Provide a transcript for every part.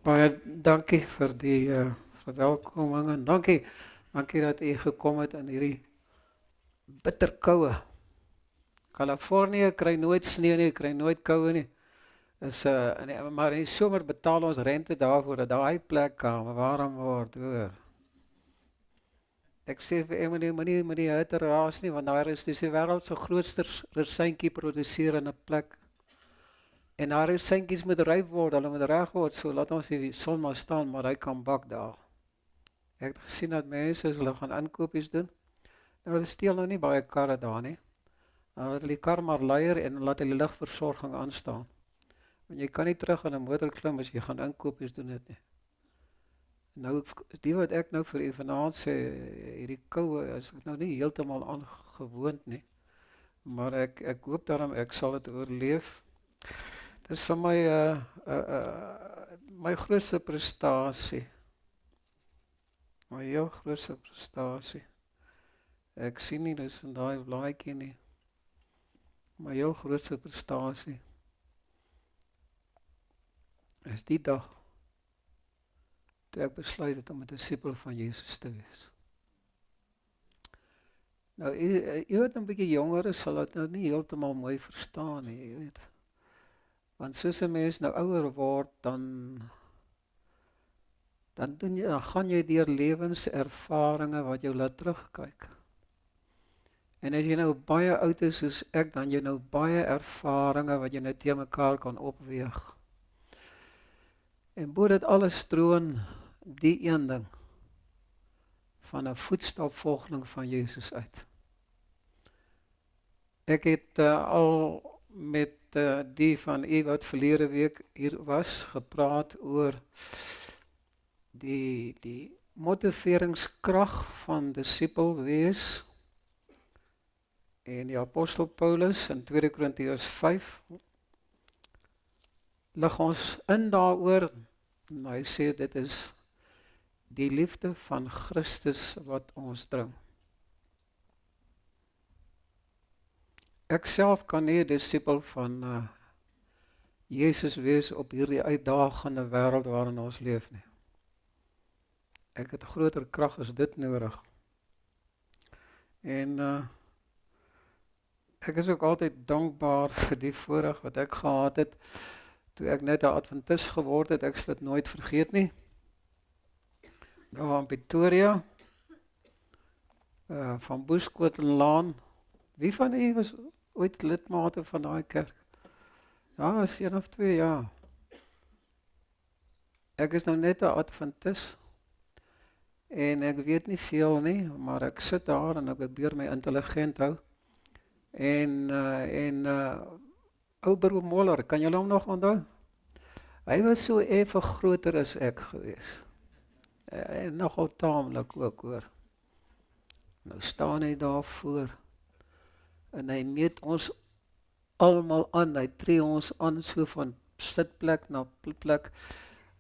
Baie dankie vir die verwelkoming en dankie dat u gekom het in hierdie bitterkoue. Kalifornië kry nooit sneeu nie, kry nooit koue nie. Maar in die somer betaal ons rente daarvoor dat daai plek kan warm word, hoor. Ek sê vir Emily, moenie hitte raas nie, want daar is die wêreld se grootste resyntjie produseer in 'n plek. En daar is seentjies met ryp word, hulle moet reg word, so laat ons die son maar staan, maar hy kan bak daar. Ek het gesien dat mense, as hulle gaan inkopies doen, nou hulle steel nou nie baie karre daar nie. Nou laat hulle die kar maar leier en laat hulle ligversorging aanstaan. Want jy kan nie terug in 'n motor klim as jy gaan inkopies doen dit nie. Nou, die wat ek nou vir u vanaand sê, hierdie koue, is ek nou nie heeltemal aangewoond nie. Maar ek hoop daarom ek sal dit oorleef. Dit is vir my my grootste prestasie. My heel grootste prestasie. Ek sien nie dus in daai blaadjie nie. My heel grootste prestasie is die dag toe ek besluit het om 'n disipel van Jesus te wees. Nou, jy wat 'n bietjie jonger is, sal dit nou nie heeltemal mooi verstaan nie, jy weet. Want soos 'n mens nou ouer word, dan gaan jy deur lewenservarings wat jou laat terugkyk. En as jy nou baie oud is soos ek, dan jy nou baie ervarings wat jy nou teen mekaar kan opweeg. En bo dit alles stroon die een ding van 'n voetstapvolgeling van Jesus uit. Ek het al met die van u wat verlede week hier was, gepraat oor die motiveringskrag van disipel wees. En die apostel Paulus in 2 Korintiërs 5 lig ons in daaroor, en hy sê dit is die liefde van Christus wat ons dring. Ek self kan nie 'n disipel van Jesus wees op hierdie uitdagende wêreld waarin ons leef nie. Ek het groter krag as dit nodig. En ek is ook altyd dankbaar vir die voorreg wat ek gehad het toe ek net 'n Adventis geword het. Ek sal dit nooit vergeet nie. Daar in Pretoria, van Boeskotenlaan. Wie van u was ooit lidmate van daai kerk? Ja, is 1 of 2, ja. Ek is nou net 'n Adventis. En ek weet nie veel nie, maar ek sit daar en ek probeer my intelligent hou. En ou broer Moller, kan julle hom nog onthou? Hy was so effe groter as ek gewees. En nogal taamlik ook, hoor. Nou staan hy daar voor en hy meet ons almal aan, hy tree ons aan so van sitplek na plek.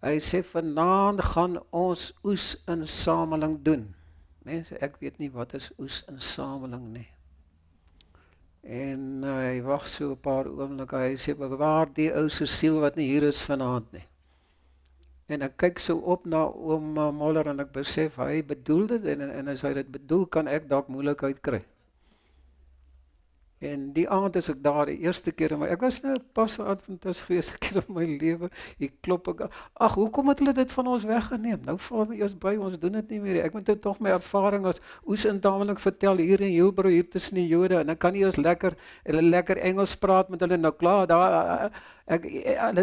Hy sê vanaand gaan ons oesinsameling doen. Mense, ek weet nie wat is oesinsameling nie. En hy wag so 'n paar oomblikke, hy sê bewaar die ou se siel wat nie hier is vanaand nie. En ek kyk so op na oom Moller en ek besef hy bedoel dit en as hy dit bedoel kan ek dalk moeilikheid kry. En die aand is ek daar die eerste keer, maar ek was nou pas 'n Adventis gewees, 'n keer in my lewe. Hier klop ek. Ag, hoekom het hulle dit van ons weggeneem? Nou val my eers by, ons doen dit nie meer. Ek moet dit tog my ervaring as oesinsameling vertel hier in Hilbro, hier tussen die Jode, en ek kan nie eens lekker Engels praat met hulle. Nou klaar, daar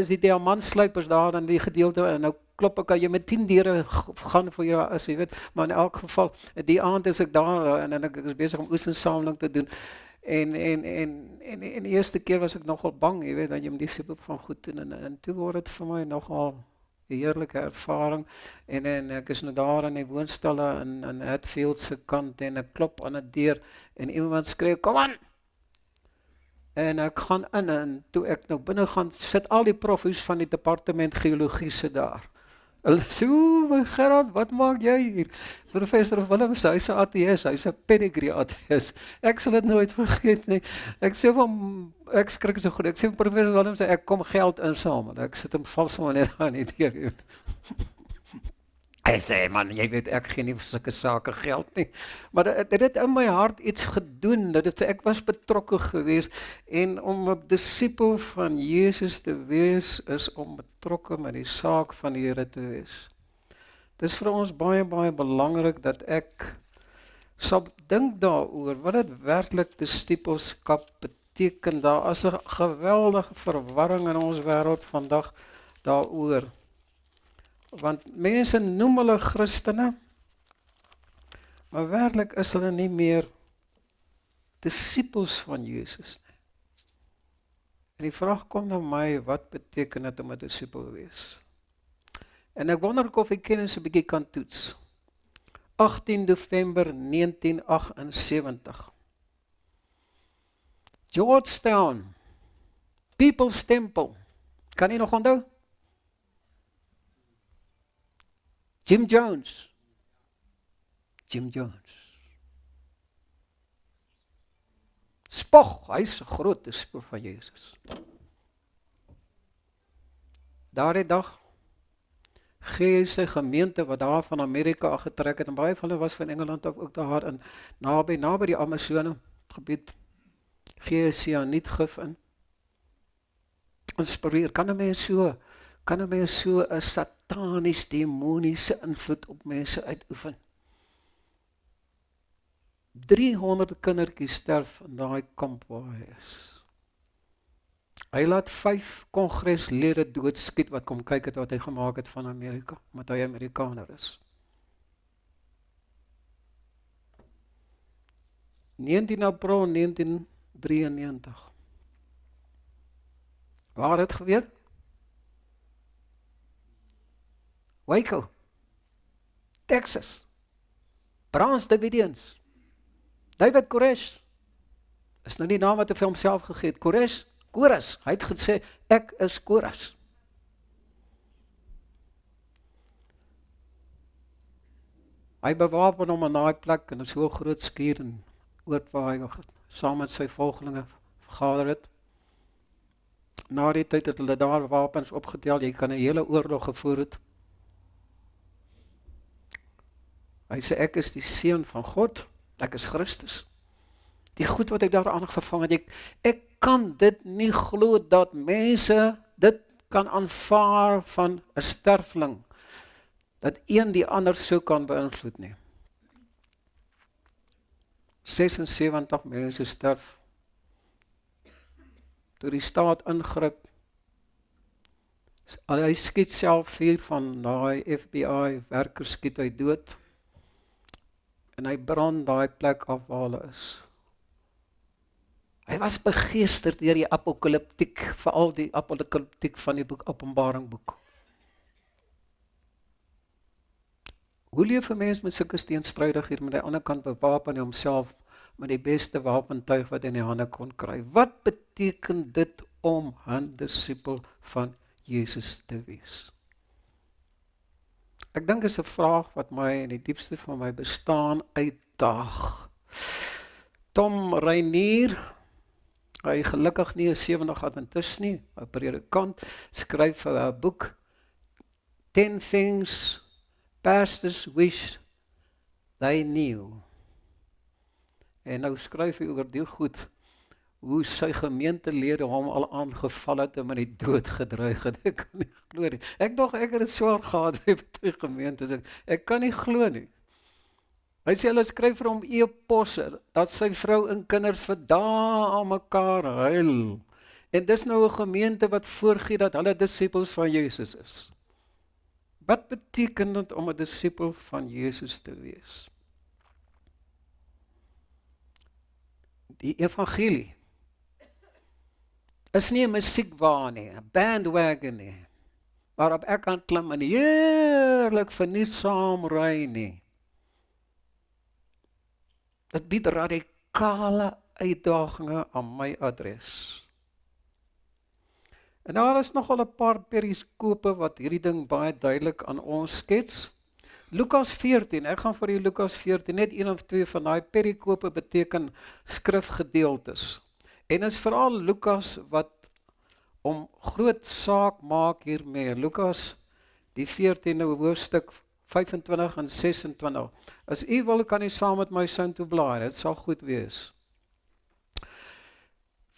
is die diamantsluipers daar in die gedeelte, en nou klop ek, jy met 10 deure gaan vir jou as jy weet, maar in elk geval, die aand is ek daar, en ek is besig om oesinsameling te doen. En die eerste keer was ek nogal bang, jy weet, dat jy met die sippe van goed doen, en toe word het vir my nogal 'n heerlike ervaring, en ek is nou daar in die woonstelle in Hatfield se kant, en ek klop aan 'n deur, en iemand skree, kom aan! En ek gaan in, en toe ek nou binne gaan, sit al die profs van die departement geologie se daar. Hulle sê, "Oeh, my Gerard, wat maak jy hier?" Professor Willems, hy's 'n ateïs, hy's 'n pedigree ateïs. Ek sal dit nooit vergeet nie. Ek sê hom, ek skrik so goed. Ek sê Professor Willems, ek kom geld insamel. Ek sit hom vals sommer net aan die deur. Hy sê, "Man, jy weet ek gee nie vir sulke sake geld nie." Maar dit het in my hart iets gedoen, dat ek was betrokke gewees, en om 'n disipel van Jesus te wees, is om betrokke met die saak van die Here te wees. Dit is vir ons baie, baie belangrik dat ek sal dink daaroor, wat dit werklik disipelskap beteken. Daar is 'n geweldige verwarring in ons wêreld vandag daaroor. Want mense noem hulle Christene, maar werklik is hulle nie meer disipels van Jesus nie. En die vraag kom na my, wat beteken dit om 'n disipel te wees? En ek wonder of ek kennis 'n bietjie kan toets. 18 November 1978. Georgetown, People's Temple. Kan jy nog onthou? Jim Jones. Spog, hy's 'n groot disipel van Jesus. Daardie dag gee hy sy gemeente wat daar van Amerika afgetrek het, en baie van hulle was van Engeland af ook daar in naby die Amazone gebied, gee hy sianietgif in. Inspireer, kan 'n mens so 'n satanies demoniese invloed op mense uitoefen? 300 kindertjies sterf in daai kamp waar hy is. Hy laat 5 kongreslede doodskiet wat kom kyk het wat hy gemaak het van Amerika, omdat hy Amerikaner is. 19 April 1993. Waar het dit gebeur? Waco, Texas. Browns Davidians. David Koresh, is nou die naam wat hy vir homself gegee het. Koras, hy het gesê, ek is Koras. Hy bewapen hom in daai plek, en so 'n groot skuur en oord waar hy saam met sy volgelinge vergader het. Na die tyd het hulle daar wapens opgetel, jy kan 'n hele oorlog gevoer het. Hy sê, ek is die seun van God, ek is Christus. Die goed wat ek daar aangevang het, ek kan dit nie glo dat mense dit kan aanvaar van 'n sterfling, dat een die ander so kan beïnvloed nie. 76 mense sterf, toe die staat ingryp. Hy skiet self 4 van daai FBI werkers skiet hy dood, en hy brand daai plek af waar hulle is. Hy was begeesterd deur die apokaliptiek, veral die apokaliptiek van die boek Openbaring boek. Hoe leef 'n mens met sulke teenstrydighede, met die ander kant bewapen hy homself met die beste wapentuig wat hy in die hande kon kry? Wat beteken dit om 'n disipel van Jesus te wees? Ek dink dit is 'n vraag wat my in die diepste van my bestaan uitdaag. Tom Rainier, hy gelukkig nie 'n 70 Adventist nie, 'n predikant, skryf 'n boek, 10 Things Pastors Wish They Knew. En nou skryf hy oor die goed, hoe sy gemeentelede hom al aangeval het en met die dood gedreig het. Ek kan nie glo nie. Ek dog ek het dit swaar gehad by die gemeente. Ek kan nie glo nie. Hy sê hulle skryf vir hom e-posse, dat sy vrou en kinders vir dae aan mekaar huil. En dis nou 'n gemeente wat voorgee dat hulle disipels van Jesus is. Wat beteken dit om 'n disipel van Jesus te wees? Die evangelie is nie 'n musiekwa nie, 'n bandwagon nie, waarop ek kan klim en heerlik vernietsaam ry nie. Dit bied radikale uitdagings aan my adres. En daar is nogal 'n paar periskope wat hierdie ding baie duidelik aan ons skets. Lukas 14, ek gaan vir die Lukas 14, net een of twee van daai perikope beteken skrifgedeeltes. En is veral Lukas wat om groot saak maak hiermee. Lukas, die 14e hoofstuk, 25 en 26. As u wil, kan u saam met my sin toe blaai, dit sal goed wees.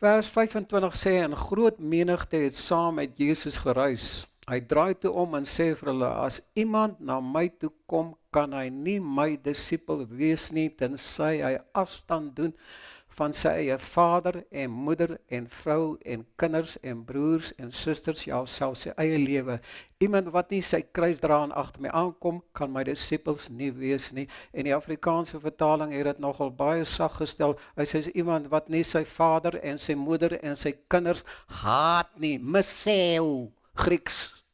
Vers 25 sê, en groot menigte het saam met Jesus gereis. Hy draai toe om en sê vir hulle, as iemand na my toe kom, kan hy nie my disipel wees nie, tensy hy afstand doen van sy eie vader en moeder en vrou en kinders en broers en susters, ja, selfs sy eie lewe. Iemand wat nie sy kruis dra en agter my aankom, kan my disipels nie wees nie. En die Afrikaanse vertaling het dit nogal baie sag gestel. Hy sê iemand wat nie sy vader en sy moeder en sy kinders haat nie, miseu, Grieks.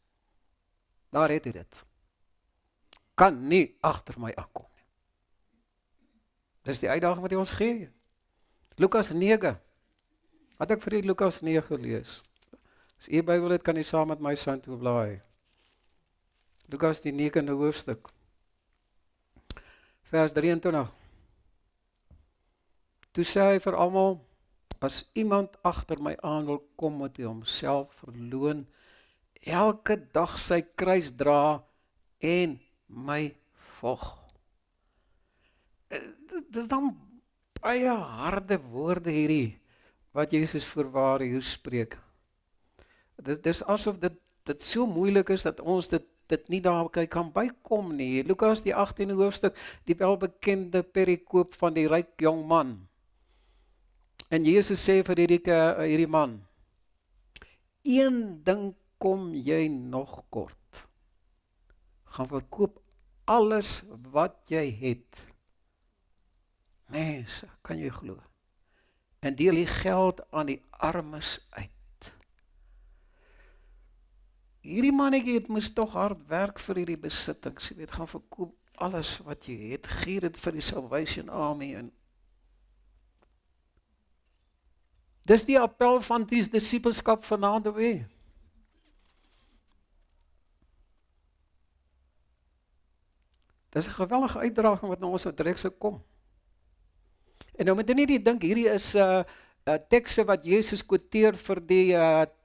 Daar het hy dit. Kan nie agter my aankom nie. Dis die uitdaging wat hy ons gee. Lukas 9. Had ek vir die Lukas 9 gelees. As jy Bybel het, kan jy saam met my saam toe blaai. Lukas die 9de hoofstuk. Vers 23. Toe sê hy vir almal, as iemand agter my aan wil kom, moet hy homself verloon, elke dag sy kruis dra en my volg. Dit is dan baie harde woorde hierdie, wat Jesus voorwaar hier spreek. Dis asof dit so moeilik is, dat ons dit nie daar kan bykom nie. Lukas die 18e hoofstuk, die welbekende perikoop van die ryk jong man. En Jesus sê vir hierdie man, een ding kom jy nog kort. Gaan verkoop alles wat jy het. Mense, kan jy glo? En deel die geld aan die armes uit. Hierdie mannetjie het moes tog hard werk vir hierdie besittings. Jy weet, gaan verkoop alles wat jy het. Gee dit vir die Salvation Army. En dis die appel van die disipelskap vanaand weer. Dis 'n geweldige uitdaging wat na ons direk sou kom. En nou moet jy nie dink, hierdie is tekste wat Jesus quoteer vir die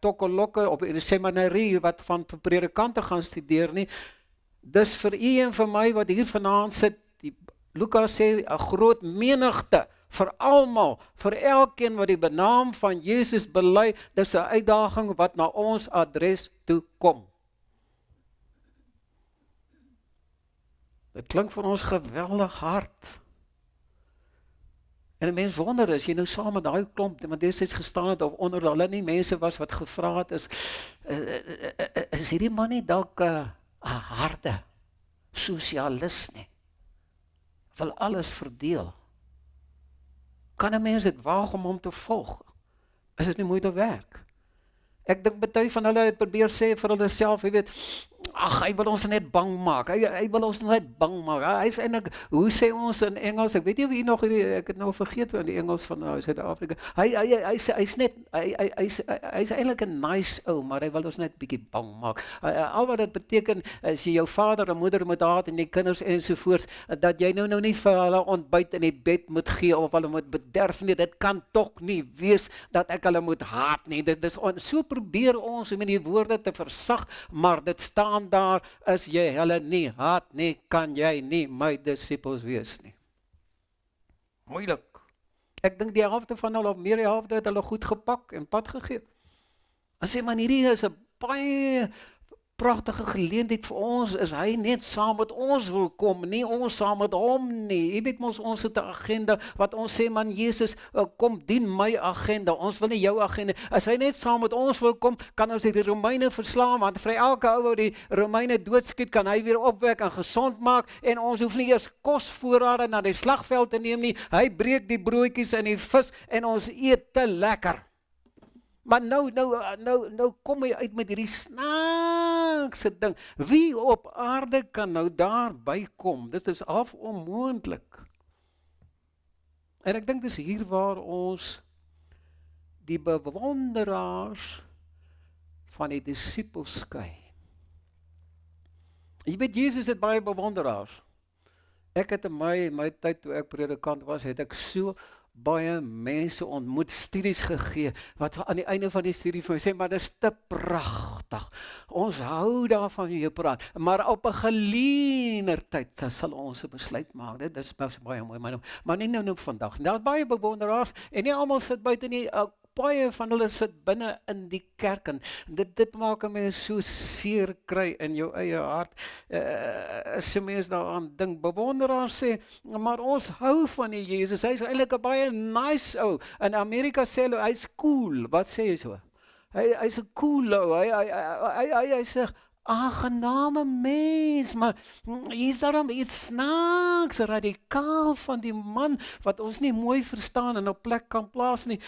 tokkelokke op die seminarie wat van predikante gaan studeer nie. Dis vir u en vir my wat hier vanaand sit, die Lukas sê 'n groot menigte, vir almal, vir elkeen wat die benaam van Jesus bely, dis 'n uitdaging wat na ons adres toe kom. Dit klink vir ons geweldig hard. En 'n mens wonder, as jy nou saam met daai klomp, want destyds gestaan het, of onder hulle nie mense was wat gevra het, is hierdie man nie dalk 'n harde sosialis nie? Wil alles verdeel. Kan 'n mens dit waag om hom te volg? Is dit nie moeite werk? Ek dink baie van hulle het probeer sê vir hulle self, jy weet, ag, hy wil ons net bang maak. Hy wil ons net bang maak. Hy is eintlik, hoe sê ons in Engels? Ek weet nie of hier nog ek het nou vergeet in die Engels van Suid-Afrika. Hy's net hy's eintlik 'n nice ou, maar hy wil ons net bietjie bang maak. Al wat dit beteken, as jy jou vader en moeder moet haat en die kinders ensovoorts, dat jy nou nie vir hulle ontbyt in die bed moet gee of hulle moet bederf nie. Dit kan tog nie wees dat ek hulle moet haat nie. So probeer ons om die woorde te versag, maar dit staan daar, as jy hulle nie haat nie, kan jy nie my disipels wees nie. Moeilik. Ek dink die helfte van hulle, of meer die helfte, het hulle goed gepak en pad gegee. En sê, man, hierdie is 'n baie pragtige geleentheid vir ons, is hy net saam met ons wil kom, nie ons saam met hom nie. Jy weet mos, ons het 'n agenda, wat ons sê, man, Jesus, kom dien my agenda, ons wil nie jou agenda. As hy net saam met ons wil kom, kan ons die Romeine verslaan, want vir elke ou wat die Romeine doodskiet, kan hy weer opwek en gesond maak, en ons hoef nie eers kosvoorrade na die slagveld te neem nie. Hy breek die broodjies en die vis, en ons eet te lekker. Maar nou kom hy uit met hierdie snaakse ding. Wie op aarde kan nou daarby kom? Dit is half onmoontlik. En ek dink dis hier waar ons die bewonderaars van die disippels skei. Jy weet, Jesus het baie bewonderaars. Ek het in my tyd toe ek predikant was, het ek so baie mense ontmoet, studies gegee, wat aan die einde van die studie vir my sê, maar dit is te pragtig. Ons hou daarvan jy praat, maar op 'n geleenertyd sal ons 'n besluit maak. Dit is baie mooi, maar nie nou vandag. Daar's baie bewonderaars en nie almal sit buite nie. Baie van hulle sit binne in die kerk en dit maak 'n mens so seer kry in jou eie hart. As 'n mens daaraan dink, bewonderaars sê, maar ons hou van die Jesus. Hy's eintlik 'n baie nice ou. In Amerika sê hulle hy's cool. Wat sê jy so? Hy's 'n cool ou. Hy sê aangename mens, maar hier's daarom iets snaaks, radikaal van die man, wat ons nie mooi verstaan en op plek kan plaas nie.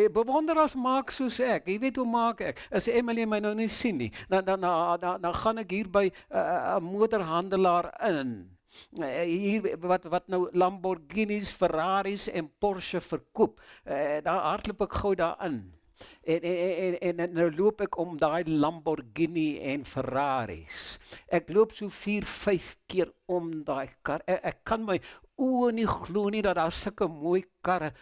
Bewonderaars maak soos ek, jy weet hoe maak ek, as Emily my nou nie sien nie, dan gaan ek hier by 'n motorhandelaar in, hier wat nou Lamborghinis, Ferraris en Porsche verkoop, daar hardloop ek gou daarin. En nou loop ek om daai Lamborghini en Ferraris. Ek loop so 4-5 keer om daai kar. Ek kan my oë nie glo nie dat daar sulke mooi karre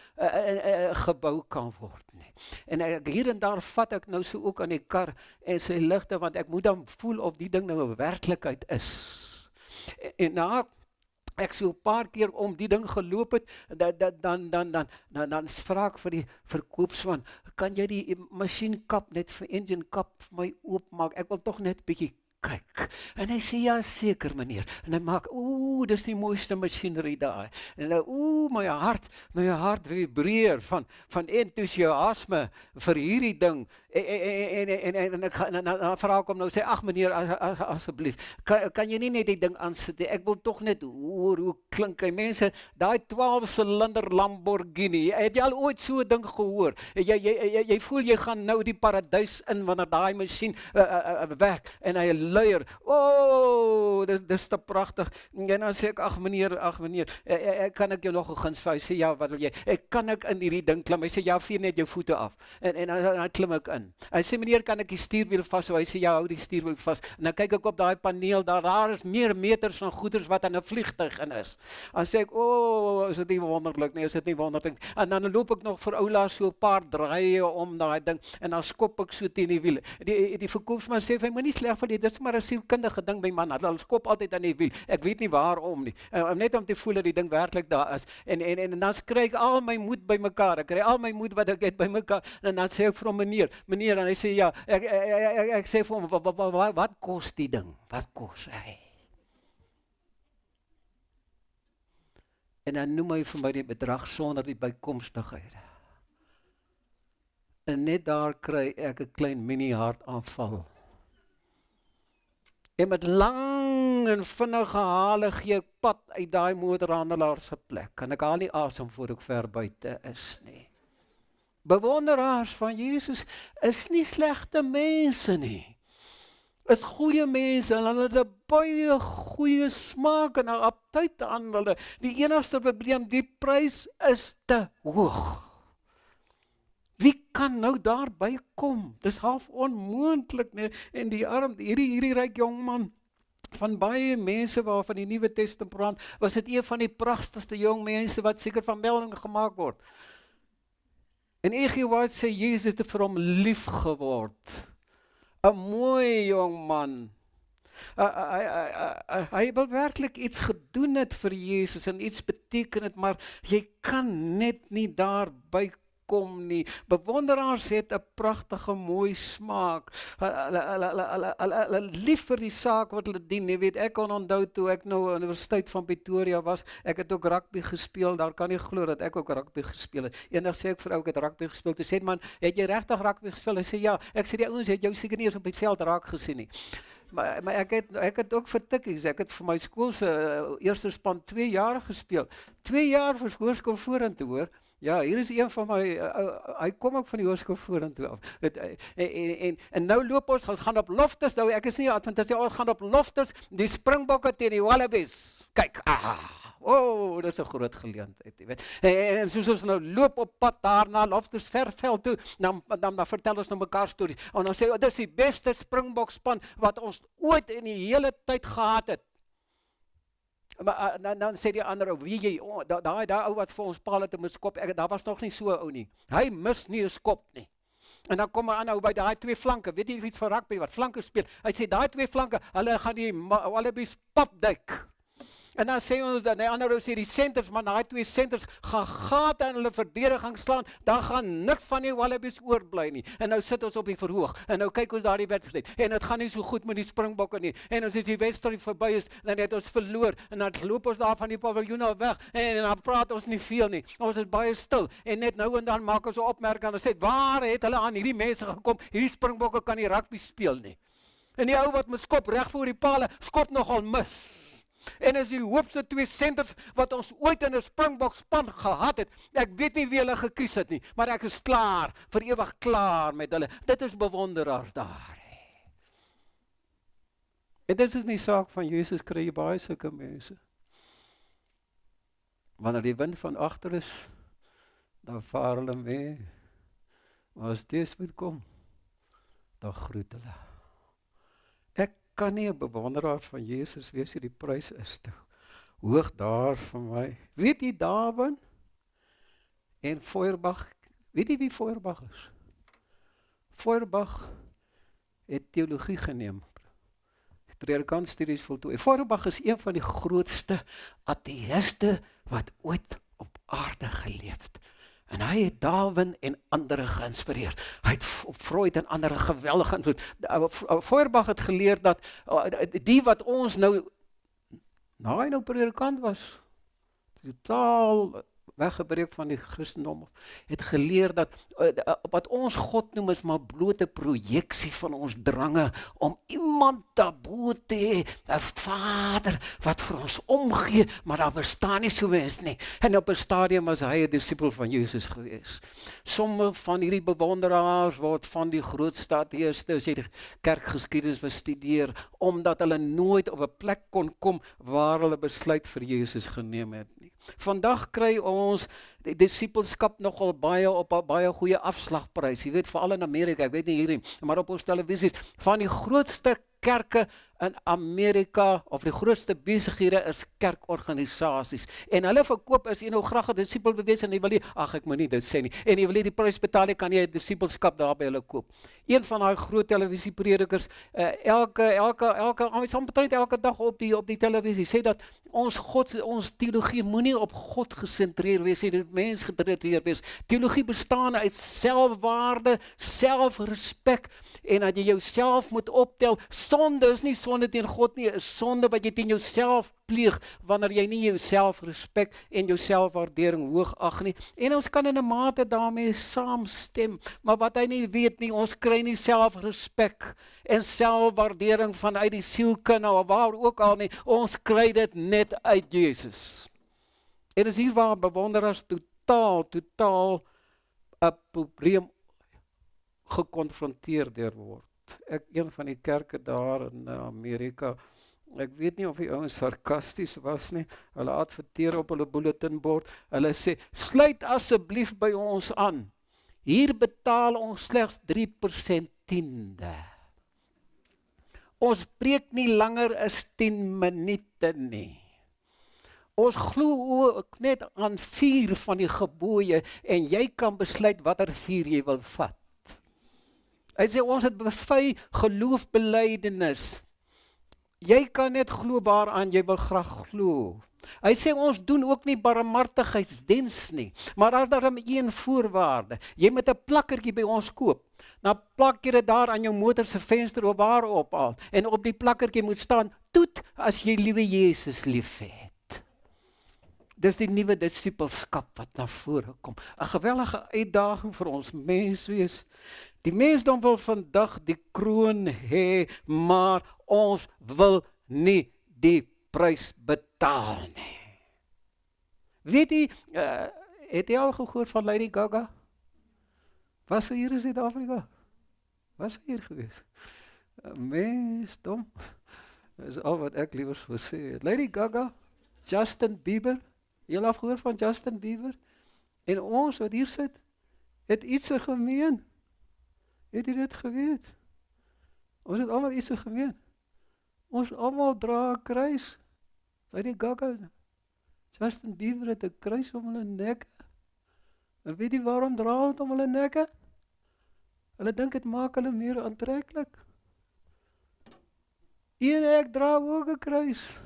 gebou kan word nie. En hier en daar vat ek nou so ook aan die kar en sy ligte, want ek moet dan voel of die ding nou 'n werklikheid is. En na ek so 'n paar keer om die ding geloop het, dan vra ek vir die verkoopsman, kan jy die masjienkap net vir engine kap vir my oopmaak? Ek wil tog net bietjie kyk. En hy sê, ja seker meneer. En hy maak, dis die mooiste masjinerie daar. En nou, my hart vibreer van enthousiasme vir hierdie ding. En dan vra ek hom nou, sê, ag meneer, asseblief, kan jy nie net die ding aansit? Ek wil tog net hoor hoe klink hy. Mense, daai 12-silinder Lamborghini, het jy al ooit so 'n ding gehoor? Jy voel jy gaan nou die paradys in wanneer daai masjien werk en hy luier. Dis te pragtig. En dan sê ek, ag meneer, kan ek jou nog 'n guns vir? Hy sê, ja, wat wil jy? Kan ek in hierdie ding klim? Hy sê, ja, vee net jou voete af. En dan klim ek in. Hy sê, meneer, kan ek die stuurwiel vashou? Hy sê, ja, hou die stuurwiel vas. En dan kyk ek op daai paneel, daar is meer meters van goeders wat in 'n vliegtuig in is. Dan sê ek, is dit nie wonderlik nie, is dit nie wonderlik. En dan loop ek nog vir oulaas so 'n paar draaie om daai ding, en dan skop ek so teen die wiel. Die verkoopsman sê, hy moet nie sleg vir dit is maar 'n sielkundige ding by man, hulle skop altyd aan die wiel. Ek weet nie waarom nie. Net om te voel dat die ding werklik daar is. En dan kry ek al my moed bymekaar. Ek kry al my moed wat ek het bymekaar. En dan sê ek vir hom, meneer, en hy sê, ja, ek sê vir hom, wat kos die ding? Wat kos hy? En dan noem hy vir my die bedrag sonder die bykomstigheid. En net daar kry ek 'n klein mini hartaanval. En met lang en vinnige hale gee ek pad uit daai motorhandelaar se plek. Kan ek haal nie asem voor ek ver buite is nie. Bewonderaars van Jesus is nie slegte mense nie. Is goeie mense en hulle het 'n baie goeie smaak en 'n aptyt aan hulle. Die enigste probleem, die prys is te hoog. Wie kan nou daarby kom? Dis half onmoontlik, nee. En hierdie ryk jong man, van baie mense waarvan die Nuwe Testament, was dit een van die pragtigste jong mense wat seker van melding gemaak word. En E.G. White sê Jesus het vir hom lief geword. 'n mooi jong man. Hy wil werklik iets gedoen het vir Jesus en iets beteken het, maar jy kan net nie daarby kom nie. Bewonderaars het 'n pragtige mooi smaak. Hulle lief vir die saak wat hulle dien. Jy weet, ek kan onthou toe ek nou aan die Universiteit van Pretoria was, ek het ook rugby gespeel. Daar kan nie glo dat ek ook rugby gespeel het. Eendag sê ek vir ou, ek het rugby gespeel. Toe sê man, het jy regtig rugby gespeel? Hy sê ja. Ek sê die ouens het jou seker nie eens op die veld raak gesien nie. Maar ek het ook vir tikkies. Ek het vir my skool se eerste span 2 jaar gespeel. 2 jaar vir hoërskool vorentoe, hoor. Ja, hier is een van my, hy kom ook van die hoërskool vorentoe af. En nou loop ons, gaan op Loftus, nou ek is nie Adventist, ons gaan op Loftus, die Springbokke teen die Wallabies. Kyk, O, dis 'n groot geleentheid, jy weet. En soos ons nou loop op pad daar na Loftus Verveld toe, dan vertel ons nou mekaar stories. En dan sê dis die beste Springbok span wat ons ooit in die hele tyd gehad het. Maar dan sê die ander ou, wie jy, daai ou wat vir ons paal het om 'n skop, daar was nog nie so 'n ou nie. Hy mis nie 'n skop nie. En dan kom 'n ander ou by daai twee flanke, weet jy iets van rugby wat flanke speel? Hy sê daai twee flanke, hulle gaan die Wallabies papduik. En dan sê ons dat die ander ou sê die centers, maar daai twee centers gaan gate in hulle verdediging slaan, dan gaan niks van die Wallabies oorbly nie. En nou sit ons op die verhoog en nou kyk ons daardie wedstryd en dit gaan nie so goed met die Springbokke nie. En as die wedstryd verby is, dan het ons verloor en dan loop ons daar van die paviljoen af weg en dan praat ons nie veel nie. Ons is baie stil en net nou en dan maak ons 'n opmerking en sê waar het hulle aan hierdie mense gekom? Hierdie Springbokke kan nie rugby speel nie. En die ou wat my skop reg voor die pale, skop nogal mis. En as die hoopste twee centers wat ons ooit in 'n Springbok span gehad het, ek weet nie wie hulle gekies het nie, maar ek is klaar, vir ewig klaar met hulle. Dit is bewonderaars daar. En dit is nie saak van Jesus, kry jy baie sulke mense. Wanneer die wind van agter is, dan vaar hulle mee. Maar as dit moet kom, dan groet hulle. Ek kan nie 'n bewonderaar van Jesus wees, die prys is te hoog daar vir my. Weet jy Darwin en Feuerbach, weet jy wie Feuerbach is? Feuerbach het teologie geneem, predikantstudies voltooi. Feuerbach is een van die grootste ateïste wat ooit op aarde geleef het. En hy het Darwin en ander geïnspireer. Hy het Freud en ander geweldig invloed. Feuerbach het geleer dat die wat ons nou, hy nou predikant was, totaal weggebreek van die Christendom, het geleer dat wat ons God noem is maar blote projeksie van ons drange om iemand daarbo te hê, 'n Vader wat vir ons omgee, maar daar bestaan nie so mens nie. En op 'n stadium was hy 'n disipel van Jesus gewees. Sommige van hierdie bewonderaars word van die grootste ateïste, as jy die kerkgeskiedenis bestudeer, omdat hulle nooit op 'n plek kon kom waar hulle besluit vir Jesus geneem het nie. Vandag kry ons die disipelskap nogal baie op 'n baie goeie afslagprys. Jy weet, veral in Amerika, ek weet nie hierdie, maar op ons televisies, van die grootste kerke in Amerika, of die grootste besighede is kerkorganisasies. En hulle verkoop, as jy nou graag 'n disipel wil wees en jy wil nie, ek moet nie dit sê nie, en jy wil nie die prys betaal nie, kan jy 'n disipelskap daar by hulle koop. Een van daai groot televisiepredikers, elke dag op die televisie, sê dat ons teologie moenie op God gesentreer wees, nie dit mens gedreteer wees. Teologie bestaan uit selfwaarde, selfrespek, en dat jy jouself moet optel. Sonde is nie sonde teen God nie, is sonde wat jy teen jouself pleeg, wanneer jy nie jou selfrespek en jou selfwaardering hoog ag nie. En ons kan in 'n mate daarmee saamstem, maar wat hy nie weet nie, ons kry nie selfrespek en selfwaardering vanuit die sielkunde of waar ook al nie, ons kry dit net uit Jesus. En is hier waar bewonderaars totaal 'n probleem gekonfronteer deur word. Een van die kerke daar in Amerika, ek weet nie of die ouens sarkasties was nie, hulle adverteer op hulle bulletinbord, hulle sê, sluit asseblief by ons aan, hier betaal ons slegs 3% tiende. Ons preek nie langer as 10 minute nie. Ons glo ook net aan 4 van die gebooie, en jy kan besluit watter 4 jy wil vat. Hy sê, ons het bevy geloofbelydenis. Jy kan net glo waaraan jy wil graag glo. Hy sê, ons doen ook nie barmhartigheidsdiens nie, maar daar is daar 'n voorwaarde. Jy moet 'n plakkertjie by ons koop. Nou plak jy dit daar aan jou motor se venster of waar op al. En op die plakkertjie moet staan, toet as jy liewe Jesus liefhet. Dis die nuwe disipelskap wat na vore kom. 'n geweldige uitdaging vir ons menswees. Die mensdom wil vandag die kroon hê, maar ons wil nie die prys betaal nie. Weet jy, het jy al gehoor van Lady Gaga? Was sy hier in Suid-Afrika? Was sy hier gewees? Mensdom, is al wat ek liewers wil sê. Lady Gaga, Justin Bieber, julle het gehoor van Justin Bieber? En ons wat hier sit, het iets gemeen. Het jy dit geweet? Ons het almal iets gemeen. Ons almal dra 'n kruis. Lady Gaga, Justin Bieber het 'n kruis om hulle nekke. En weet jy waarom dra hulle het om hulle nekke? Hulle dink dit maak hulle meer aantreklik. En ek dra ook 'n kruis.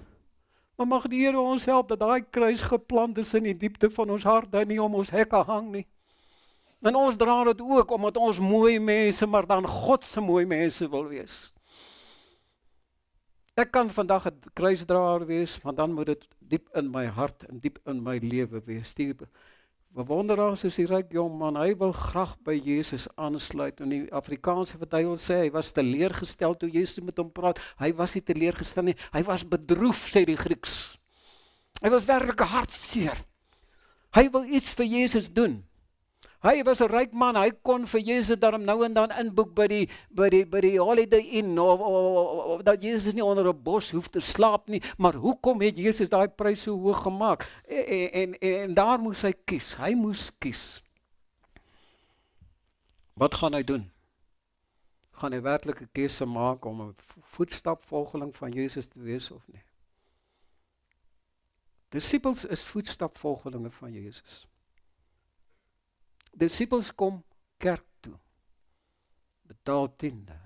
Maar mag die Here ons help dat daai kruis geplant is in die diepte van ons hart en nie om ons hekke hang nie. En ons dra dit ook omdat ons mooi mense, maar dan God se mooi mense wil wees. Ek kan vandag 'n kruisdraer wees, want dan moet dit diep in my hart en diep in my lewe wees. Die bewonderaar soos die ryk jong man, hy wil graag by Jesus aansluit. En die Afrikaanse wat hy wil sê, hy was teleurgestel toe Jesus met hom praat. Hy was nie teleurgestel nie, hy was bedroef, sê die Grieks. Hy was werklik hartseer. Hy wil iets vir Jesus doen. Hy was 'n ryk man, hy kon vir Jesus daarom nou en dan inboek by die Holiday Inn, of dat Jesus nie onder 'n bos hoef te slaap nie, maar hoekom het Jesus daai prys so hoog gemaak? En daar moes hy kies, hy moes kies. Wat gaan hy doen? Gaan hy werklik 'n keuse maak om 'n voetstapvolgeling van Jesus te wees of nie? Disippels is voetstapvolgelinge van Jesus. Disippels kom kerk toe, betaal tiende.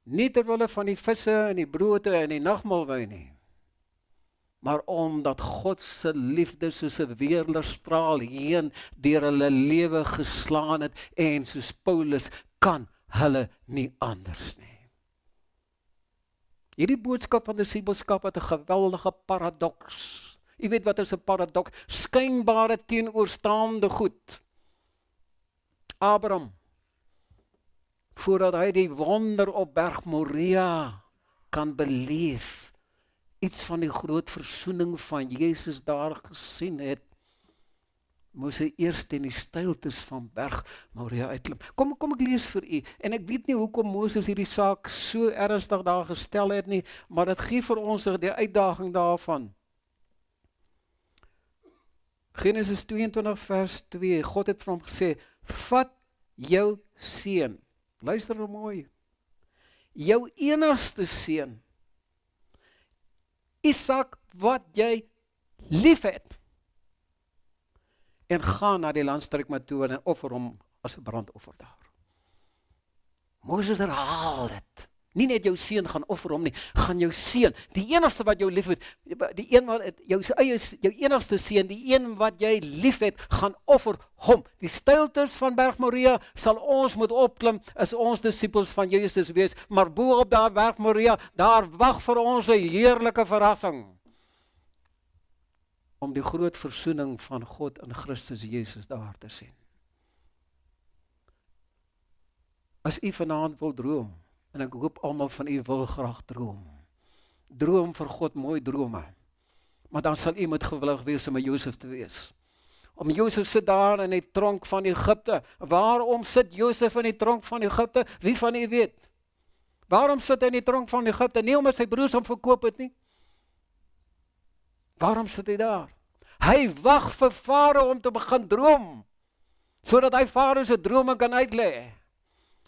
Nie terwille van die visse en die broode en die nagmaalwyn nie, maar omdat God se liefde soos 'n weerligstraal heen deur hulle lewe geslaan het en soos Paulus kan hulle nie anders nie. Hierdie boodskap van disippelskap het 'n geweldige paradoks. Jy weet wat is 'n paradoks? Skynbare teenoorstaande goed. Abraham, voordat hy die wonder op berg Moria kan beleef, iets van die groot versoening van Jesus daar gesien het, moes hy eers in die steiltes van berg Moria uitklim. Kom ek lees vir u, en ek weet nie hoekom Moses hierdie saak so ernstig daar gestel het nie, maar dit gee vir ons die uitdaging daarvan. Genesis 22 vers 2, God het vir hom gesê, vat jou seun, luister nou mooi, jou enigste seun, Isak, wat jy lief het, en gaan na die landstreek toe en offer hom as 'n brandoffer daar. Moses herhaal dit. Nie net jou seun gaan offer hom nie, gaan jou seun, die enigste wat jou lief het, die een wat jou enigste seun, die een wat jy lief het, gaan offer hom. Die steiltes van berg Moria sal ons moet opklim as ons disippels van Jesus wees, maar bo op daar berg Moria, daar wag vir ons 'n heerlike verrassing. Om die groot versoening van God in Christus Jesus daar te sien. As u vanaand wil droom, en ek hoop almal van u wil graag droom. Droom vir God mooi drome. Maar dan sal u moet gewillig wees om 'n Josef te wees. Om Josef sit daar in die tronk van Egipte. Waarom sit Josef in die tronk van Egipte? Wie van u weet? Waarom sit hy in die tronk van Egipte? Nie omdat sy broers hom verkoop het nie. Waarom sit hy daar? Hy wag vir Farao om te begin droom, sodat hy Farao se drome kan uitlê.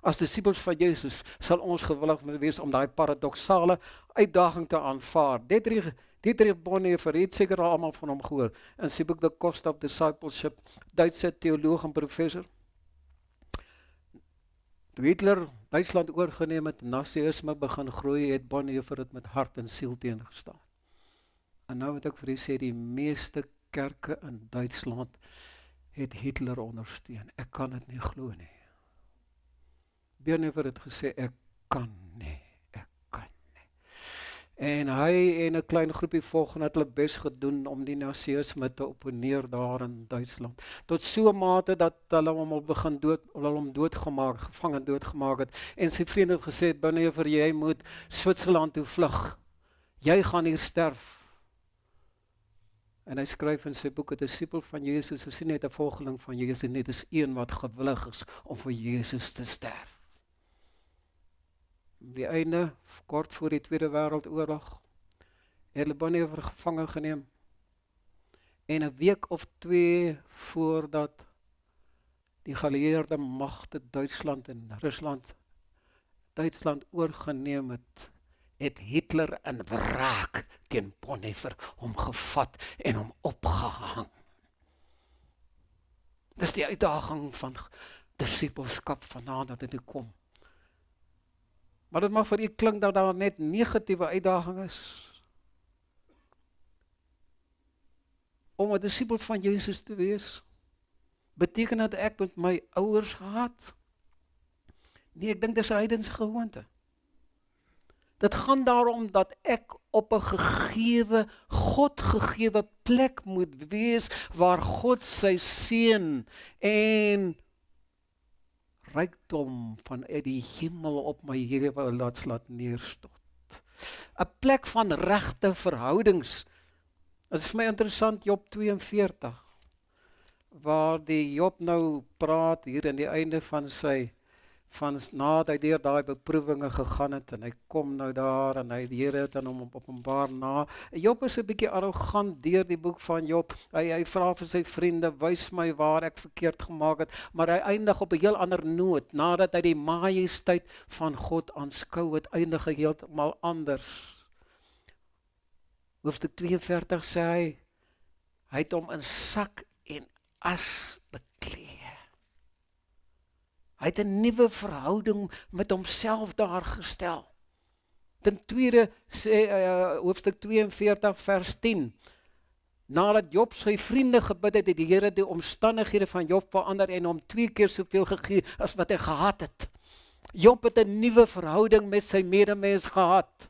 As disippels van Jesus sal ons gewillig wees om daai paradoksale uitdaging te aanvaar. Dietrich Bonhoeffer, het seker almal van hom gehoor, in sy boek The Cost of Discipleship, Duitse teoloog en professor. Toe Hitler Duitsland oorgeneem het, nazisme begin groei, het Bonhoeffer dit met hart en siel teengestaan. En nou moet ek vir u sê, die meeste kerke in Duitsland het Hitler ondersteun. Ek kan dit nie glo nie. Bonhoeffer het gesê, ek kan nie. En hy en 'n klein groepie volgende het hulle bes gedoen om die nazisme te opponeer daar in Duitsland. Tot so 'n mate dat hulle hom al begin doodgemaak, gevang en doodgemaak het. En sy vriende het gesê, Bonhoeffer, jy moet Switserland toe vlug. Jy gaan hier sterf. En hy skryf in sy boek, 'n disipel van Jesus is nie net 'n volgeling van Jesus, net is een wat gewillig is om vir Jesus te sterf. Die einde, kort voor die Tweede Wêreldoorlog, hulle Bonhoeffer gevange geneem. En 'n week of 2 voordat die geallieerde magte Duitsland en Rusland Duitsland oorgeneem het Hitler in wraak teen Bonhoeffer hom gevat en hom opgehang. Dis die uitdaging van disippelskap vanaand dat dit kom. Maar dit mag vir u klink dat daar net negatiewe uitdaging is. Om 'n disipel van Jesus te wees, beteken dat ek met my ouers haat? Nee, ek dink dis 'n heidense gewoonte. Dit gaan daarom dat ek op 'n gegewe, God gegewe plek moet wees, waar God sy seën en rykdom vanuit die hemel op my lewe laat neerstort. 'n plek van regte verhoudings. Dit is vir my interessant, Job 42, waar die Job nou praat hier aan die einde van nadat hy deur daai beproewinge gegaan het, en hy kom nou daar, en die Here het aan hom openbaar na. Job is 'n bietjie arrogant deur die boek van Job. Hy vra vir sy vriende, wys my waar ek verkeerd gemaak het, maar hy eindig op 'n heel ander noot. Nadat hy die majesteit van God aanskou het, eindig hy heeltemal anders. Hoofstuk 42 sê hy het hom in sak en as beklee. Hy het 'n nuwe verhouding met homself daar gestel. Ten tweede sê hoofstuk 42 vers 10. Nadat Job sy vriende gebid het, het die Here die omstandighede van Job verander en hom 2 keer soveel gegee as wat hy gehad het. Job het 'n nuwe verhouding met sy medemens gehad.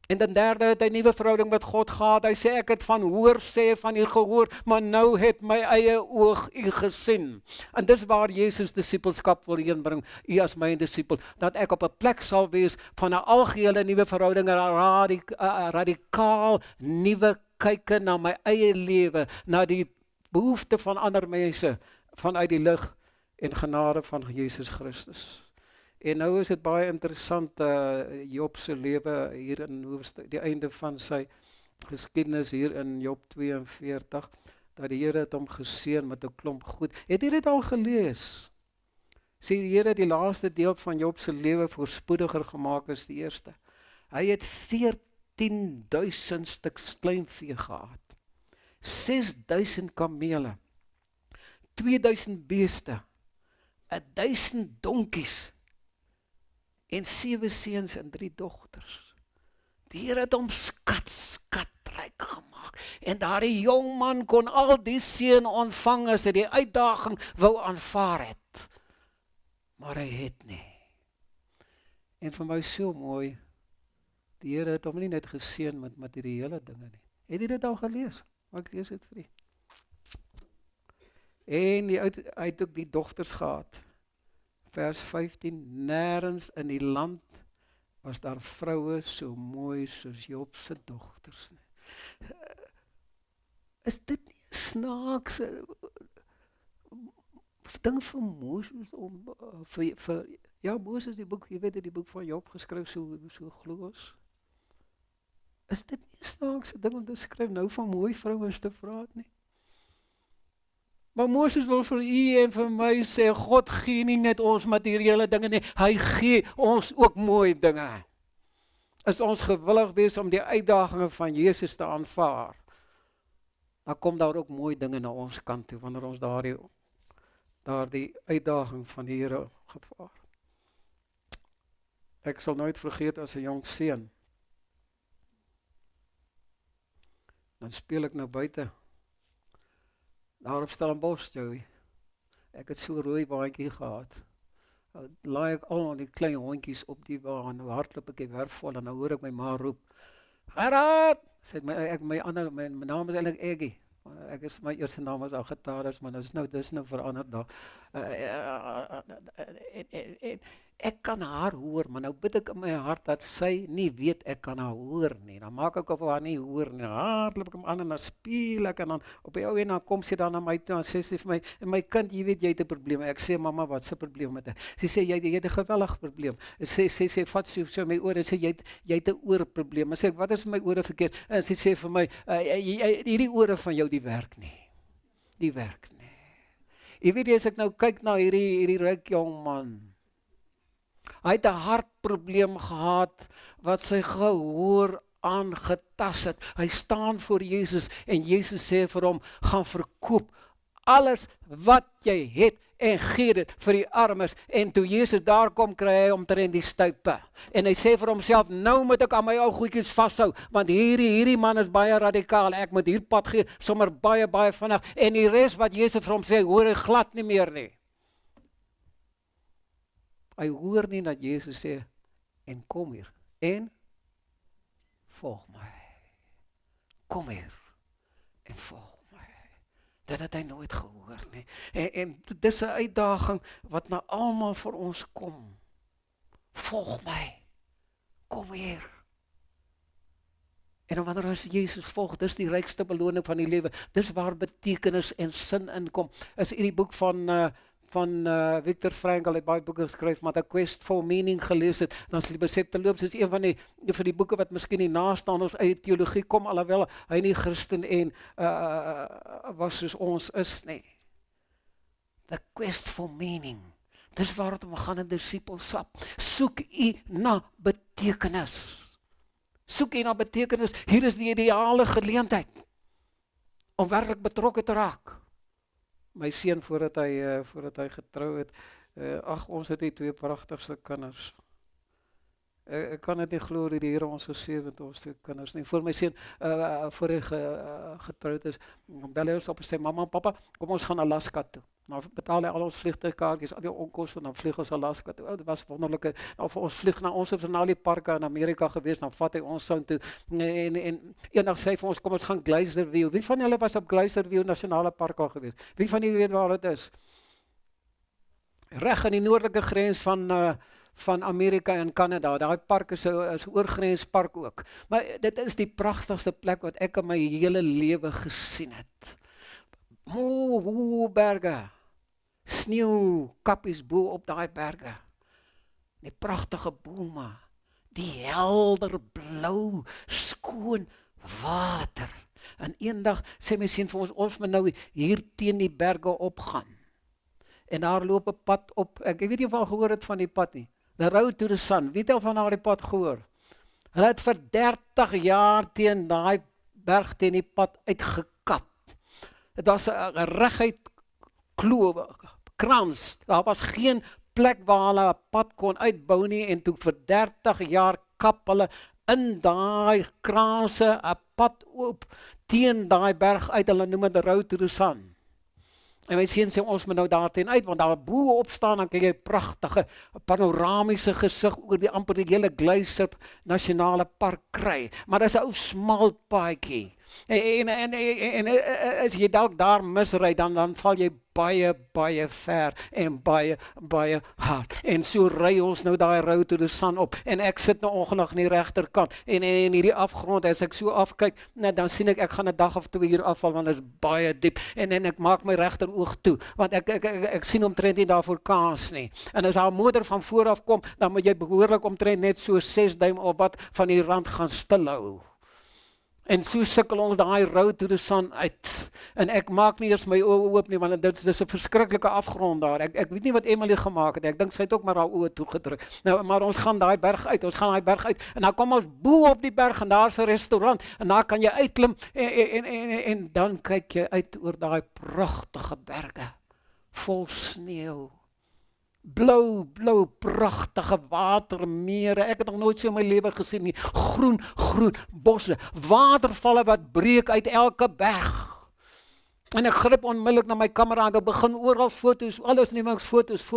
En dan derde het hy 'n nuwe verhouding met God gehad. Hy sê ek het van hoor sê van u gehoor, maar nou het my eie oog u gesien. En dis waar Jesus disippelskap wil inbring, u as my disipel, dat ek op 'n plek sal wees van 'n algehele nuwe verhouding, 'n radikaal nuwe kyke na my eie lewe, na die behoefte van ander mense vanuit die lig en genade van Jesus Christus. En nou is dit baie interessant, Job se lewe hier in hoofstuk, die einde van sy geskiedenis hier in Job 42, dat die Here het hom geseën met 'n klomp goed. Het jy dit al gelees? Sê die Here die laaste deel van Job se lewe voorspoediger gemaak as die eerste. Hy het 14.000 stuks kleinvee gehad, 6.000 kamele, 2.000 beeste, 1.000 donkies, en 7 seuns en 3 dogters. Die Here het hom skatryk gemaak. En daardie jong man kon al die seën ontvang as hy die uitdaging wou aanvaar het. Maar hy het nie. En vir my so mooi, die Here het hom nie net geseën met materiële dinge nie. Het jy dit al gelees? Ek lees dit vir u. En hy het ook die dogters gehad. Vers 15, nêrens in die land was daar vroue so mooi soos Job se dogters nie. Is dit nie 'n snaakse ding vir Moses om ja, Moses die boek, jy weet die boek van Job geskryf so gloos. Is dit nie 'n snaakse ding om te skryf nou van mooi vrouens te praat nie? Maar Moses wil vir u en vir my sê, God gee nie net ons materiële dinge nie, hy gee ons ook mooi dinge. As ons gewillig wees om die uitdagings van Jesus te aanvaar, dan kom daar ook mooi dinge na ons kant toe, wanneer ons daardie uitdaging van die Here gevaar. Ek sal nooit vergeet as 'n jong seun, dan speel ek nou buite, daar op Stellenbosch, Joey. Ek het so 'n rooi baantjie gehad. Laai ek al die klein hondjies op die baan, nou hardloop ek die werf vol, en nou hoor ek my ma roep, Gerard! Sê my naam is eintlik Eggie. My eerste naam is Agataris, maar dis nou verander daar. ek kan haar hoor, maar nou bid ek in my hart dat sy nie weet ek kan haar hoor nie. Dan maak ek of haar nie hoor nie. Hardloop ek hom aan en dan speel ek en dan op die ou en dan kom sy dan na my toe en sê sy vir my, en my kind, jy weet jy het 'n probleem. Ek sê, mamma, wat se probleem met dit? Sy sê jy het 'n geweldige probleem. Sy vat so my ore en sê jy het 'n oorprobleem. En sê ek, wat is met my ore verkeerd? En sy sê vir my, hierdie ore van jou die werk nie. Die werk nie. Jy weet jy, as ek nou kyk na hierdie ryk jong man. Hy het 'n hartprobleem gehad wat sy gehoor aangetas het. Hy staan voor Jesus en Jesus sê vir hom, gaan verkoop alles wat jy het en gee dit vir die armes. En toe Jesus daar kom, kry hy omtrent die stuipe. En hy sê vir homself, nou moet ek aan my ou goedjies vashou, want hierdie man is baie radikaal. Ek moet hier pad gee, sommer baie vinnig. En die res wat Jesus vir hom sê, hoor hy glad nie meer nie. Hy hoor nie dat Jesus sê, en kom hier, en volg my. Kom hier, en volg my. Dit het hy nooit gehoor nie. En dis 'n uitdaging wat na almal vir ons kom. Volg my, kom hier. En wanneer ons Jesus volg, dis die rykste beloning van die lewe. Dis waar betekenis en sin inkom. Is in die boek van Viktor Frankl, het baie boeke geskryf, maar The Quest for Meaning gelees het, dan is die besef te loop, soos een van die boeke wat miskien nie naastaan ons eie teologie kom, alhoewel hy nie Christen en was soos ons is nie. The Quest for Meaning. Dis waar het om gaan in disipelskap. Soek u na betekenis. Soek u na betekenis. Hier is die ideale geleentheid om werklik betrokke te raak. My seun voordat hy getrou het, ons het die 2 pragtigste kinders. Ek kan dit nie glo dat die Here ons geseën het ons 2 kinders nie. Voor my seun voor hy getroud is, bel hy ons op en sê, mamma en papa, kom ons gaan Alaska toe. Nou betaal hy al ons vliegtuigkaartjies, al die onkoste, dan vlieg ons Alaska toe. Dit was wonderlike. Nou ons vlieg na ons nasionale parke in Amerika gewees, dan vat hy ons soun toe. En eendag sê hy vir ons, kom ons gaan Glacier View. Wie van julle was op Glacier View nasionale park al gewees? Wie van julle weet waar dit is? Reg aan die noordelike grens van Amerika en Kanada. Daai park is 'n oorgrenspark ook. Maar dit is die pragtigste plek wat ek in my hele lewe gesien het. Berge, sneeu, kappies bo op daai berge, die pragtige bome, die helder blou, skoon water. En eendag sê my seun vir ons moet nou hier teen die berge opgaan. En daar loop 'n pad op, ek weet nie of al gehoor het van die pad nie, The Road to the Sun, wie het al van daai pad gehoor? Hulle het vir 30 jaar teen daai berg teen die pad uitgekap. Dit was 'n reguit kloof, krans. Daar was geen plek waar hulle 'n pad kon uitbou nie en toe vir 30 jaar kap hulle in daai kranse 'n pad oop teen daai berg uit. Hulle noem dit The Road to the Sun. En my seun sê ons moet nou daarteen uit, want daar bo op staan, dan kan jy pragtige panoramiese gesig oor die amper die hele Glacier Nasionale Park kry. Maar dis 'n ou smal paadjie. En as jy dalk daar misry, dan val jy baie ver en baie hard. En so ry ons nou daai Road to the Sun op. En ek sit nou ongelukkig aan die regterkant. En hierdie afgrond, as ek so afkyk, dan sien ek gaan 'n dag of 2 hier afval, want dit is baie diep. En ek maak my regter oog toe, want ek sien omtrent nie daarvoor kans nie. En as daar 'n motor van voor af kom, dan moet jy behoorlik omtrent net so 6 duim op wat van die rand gaan stilhou. En so sukkel ons daai Road to the Sun uit. En ek maak nie eers my oë oop nie, want dit is 'n verskriklike afgrond daar. Ek weet nie wat Emily gemaak het. Ek dink sy het ook maar haar oë toegedruk. Nou, maar ons gaan daai berg uit. En dan kom ons bo op die berg en daar's 'n restaurant en daar kan jy uitklim en dan kyk jy uit oor daai pragtige berge vol sneeu. Blou, pragtige watermere. Ek het nog nooit so in my lewe gesien nie. Groen bosse, watervalle wat breek uit elke berg. En ek gryp onmiddellik na my kamera en ek begin oral foto's, alles neem ek foto's,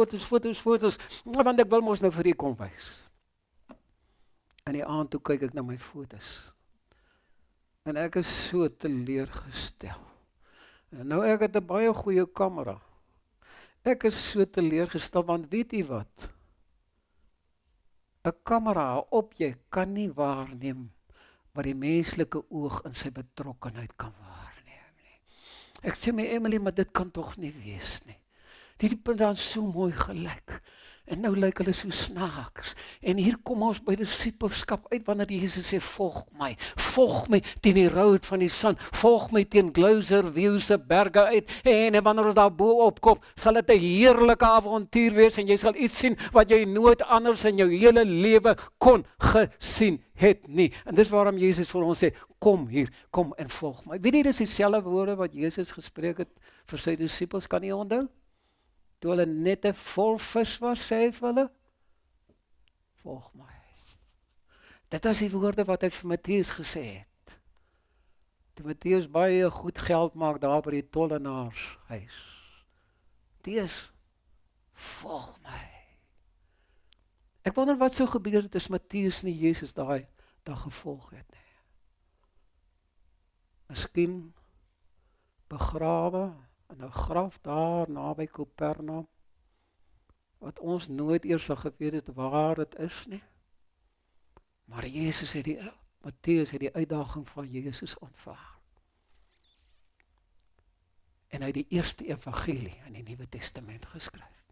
want ek wil mos nou vir u kom wys. En die aand toe kyk ek na my foto's. En ek is so teleurgestel. En nou ek het 'n baie goeie kamera. Ek is so teleurgestel, want weet jy wat? 'n kamera, 'n objek kan nie waarneem wat die menslike oog in sy betrokkenheid kan waarneem nie. Ek sê my Emily, maar dit kan tog nie wees nie. Die punt dan so mooi gelyk. En nou lyk hulle so snaaks. En hier kom ons by disipelskap uit wanneer Jesus sê, volg my teen die rout van die son, volg my teen Glosser View se berge uit, en wanneer ons daar bo opkom, sal dit 'n heerlike avontuur wees, en jy sal iets sien wat jy nooit anders in jou hele lewe kon gesien het nie. En dis waarom Jesus vir ons sê, kom hier, kom en volg my. Weet jy, dis dieselfde woorde wat Jesus gespreek het vir sy disipels, kan jy onthou? Toe hulle nette vol vis was, sê hy vir hulle, volg my. Dit was die woorde wat hy vir Matteus gesê het. Toe Matteus baie goed geld maak daar by die tollenaars huis. Matteus, volg my. Ek wonder wat sou gebeur het as Matteus nie Jesus daai dag gevolg het nie. Miskien begrawe in 'n graf daar naby Kapernaum, wat ons nooit eers sal geweet het waar dit is nie. Maar Matteus het die uitdaging van Jesus aanvaar. En hy het die eerste evangelie in die Nuwe Testament geskryf.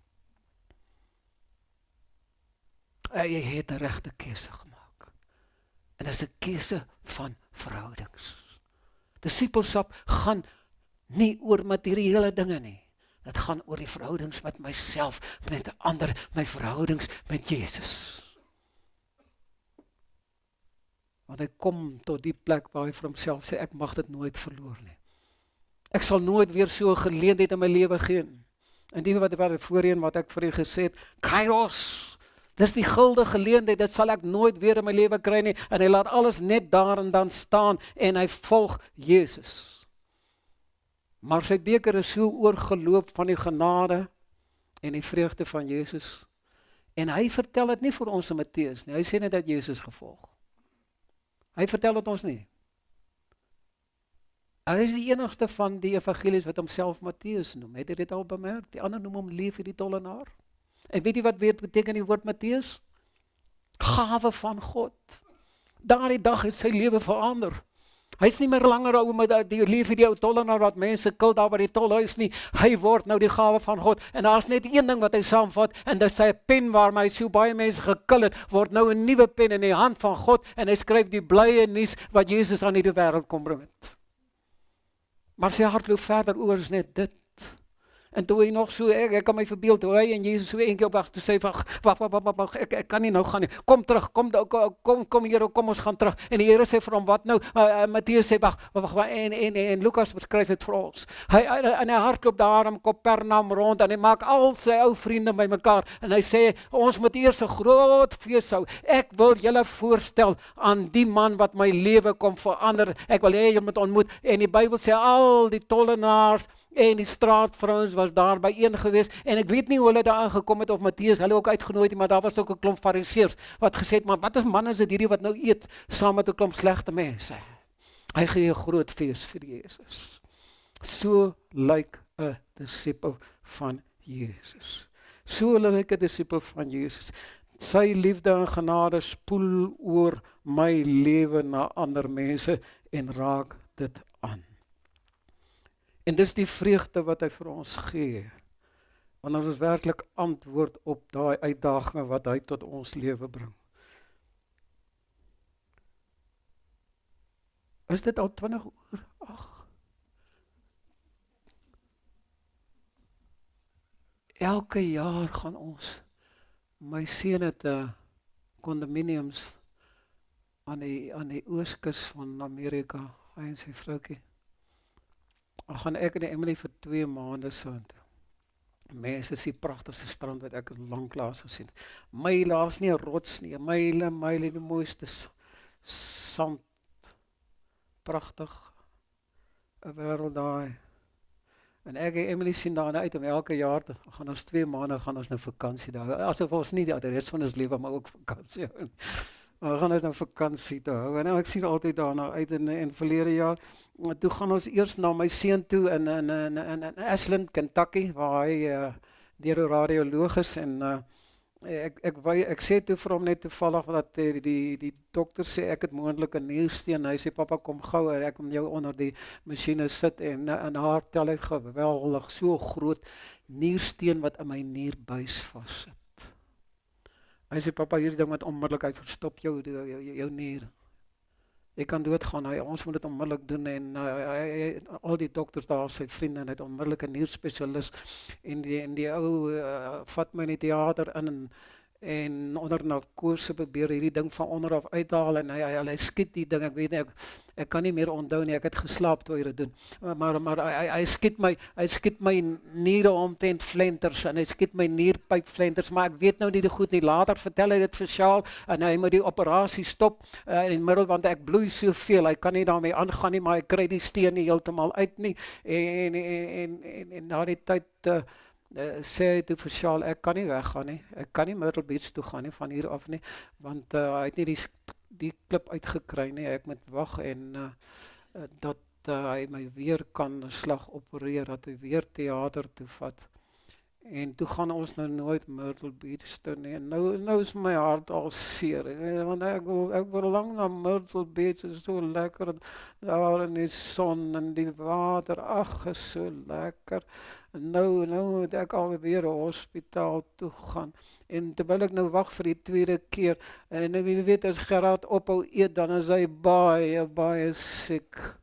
Hy het 'n regte keuse gemaak. En dit is 'n keuse van verhoudings. Disipelskap gaan nie oor materiële dinge nie. Dit gaan oor die verhoudings met myself, met ander, my verhoudings met Jesus. Want hy kom tot die plek waar hy vir homself sê, ek mag dit nooit verloor nie. Ek sal nooit weer so 'n geleentheid in my lewe gee. En die wat voorheen wat ek vir u gesê het, Kairos, dis die gulden geleentheid, dit sal ek nooit weer in my lewe kry nie. En hy laat alles net daar en dan staan en hy volg Jesus. Maar sy beker is so oorgeloop van die genade en die vreugde van Jesus. En hy vertel dit nie vir ons in Matteus nie, hy sê net dat Jesus gevolg. Hy vertel dit ons nie. Hy is die enigste van die evangelies wat homself Matteus noem. Het jy dit al bemerk? Die ander noem hom Levi die tollenaar. En weet jy wat beteken die woord Matteus? Gawe van God. Daardie dag het sy lewe verander. Hy is nie meer langer ou met die Levi die ou tollenaar wat mense kil daar by die tolhuis nie. Hy word nou die gawe van God. En daar's net een ding wat hy saamvat, en dis sy pen waarmee hy so baie mense gekil het, word nou 'n nuwe pen in die hand van God, en hy skryf die blye nuus wat Jesus aan hierdie wêreld kom bring het. Maar sy hart loop verder oor is net dit. En toe hy nog so, ek kan my verbeel, toe hy en Jesus so een keer op weg, toe sê, wag, ek kan nie nou gaan nie, kom terug, kom Here, kom ons gaan terug. En die Here sê vir hom, wat nou? Matteus sê, wag, en Lukas beskryf het vir ons. Hy hardloop daar in Kapernaum rond, en hy maak al sy ou vriende by mekaar, en hy sê, ons moet eers 'n groot fees hou. Ek wil julle voorstel aan die man wat my lewe kom verander. Ek wil hê julle moet ontmoet. En die Bybel sê, al die tollenaars en die straatvrouens was daar byeen gewees, en ek weet nie hoe hulle daar aangekom het, of Matteus hulle ook uitgenooi het, maar daar was ook 'n klomp fariseërs, wat gesê het, maar wat is man is dit hierdie wat nou eet, saam met 'n klomp slegte mense? Hy gee 'n groot fees vir Jesus. So lyk 'n disipel van Jesus. So lyk 'n disipel van Jesus. Sy liefde en genade spoel oor my lewe na ander mense, en raak dit aan. En dis die vreugde wat hy vir ons gee, wanneer ons werklik antwoord op daai uitdagings wat hy tot ons lewe bring. Is dit al 20 uur? Ag. Elke jaar gaan ons, my seun het kondominiums aan die ooskus van Amerika, hy en sy vroukie. Dan gaan ek en die Emily vir 2 maande soontoe. Mense sien pragtigste strand wat ek lanklaas gesien. Myle, daar's nie 'n rots nie, myle die mooiste sand. Pragtig. 'n Wêreld daai. En ek en Emily sien daarna uit om elke jaar te gaan, ons 2 maande gaan ons nou vakansie daar. Asof ons nie die res van ons lewe maar ook vakansie hou. We gaan nou vakansie te hou. En ek sien altyd daarna uit in verlede jaar. Toe gaan ons eers na my seun toe in Ashland, Kentucky, waar hy deur 'n radioloog is, en Ek sê toe vir hom net toevallig dat die dokter sê ek het moontlik 'n niersteen. Hy sê pappa kom gou en ek kom jou onder die masjiene sit en haar tel hy geweldig so groot niersteen wat in my nierbuis vassit. Hy sê pappa hierdie ding met onmiddellik verstop jou nier. Jy kan doodgaan, ons moet dit onmiddellik doen en al die dokters daar, sy vriende, en het onmiddellik 'n nierspesialis en die ou vat my in die teater in en onder narkose probeer hierdie ding van onder af uithaal en hy skiet die ding, ek weet nie, ek kan nie meer onthou nie, ek het geslaap toe hy dit doen, maar hy skiet my niere omtrent flenters en hy skiet my nierpyp flenters, maar ek weet nou nie die goed nie, later vertel hy dit vir Sjaal en hy moet die operasie stop in die middel, want ek bloei soveel, hy kan nie daarmee aangaan nie, maar hy kry die steen nie heeltemal uit nie, en na die tyd sê hy toe vir Sjaal, ek kan nie weggaan nie, ek kan nie Myrtle Beach toe gaan nie, van hier af nie, want hy het nie die klip uitgekry nie, ek moet wag en dat hy my weer kan slag opereer, dat hy weer teater toe vat. En toe gaan ons nou nooit Myrtle Beach toe nie, en nou is my hart al seer, want ek wil lang na Myrtle Beach, is so lekker, daar in die son en die water, ag, is so lekker, en nou moet ek alweer hospitaal toe gaan, en terwyl ek nou wag vir die tweede keer, en wie weet as Gerard ophou eet, dan is hy baie siek.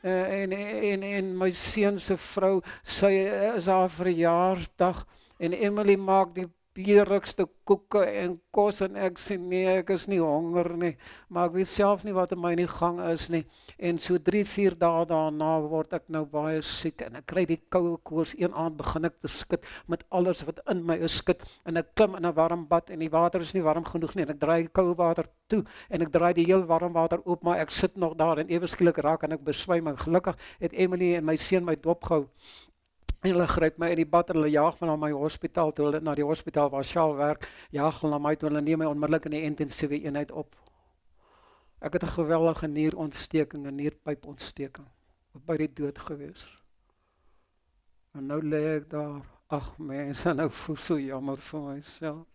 En my seun se vrou, sy is haar verjaarsdag en Emily maak die beerigste koeke en kos en ek sê nee, ek is nie honger nie, maar ek weet self nie wat in my in die gang is nie, en so 3-4 dae daarna word ek nou baie siek en ek kry die koue koors, een aand begin ek te skit met alles wat in my is skit, en ek klim in 'n warm bad en die water is nie warm genoeg nie, en ek draai koue water toe, en ek draai die heel warm water oop, maar ek sit nog daar en ewe skielik raak en ek beswym, en gelukkig het Emily en my seun my dop gehou, en hulle gryp my in die bad en hulle jaag my na my hospitaal toe, hulle na die hospitaal waar Sjaal werk, jaag hulle na my toe, hulle neem my onmiddellik in die intensiewe eenheid op. Ek het 'n geweldige nierontsteking, 'n nierpypontsteking, by die dood gewees. En nou lê ek daar, ag mense, nou voel so jammer vir myself.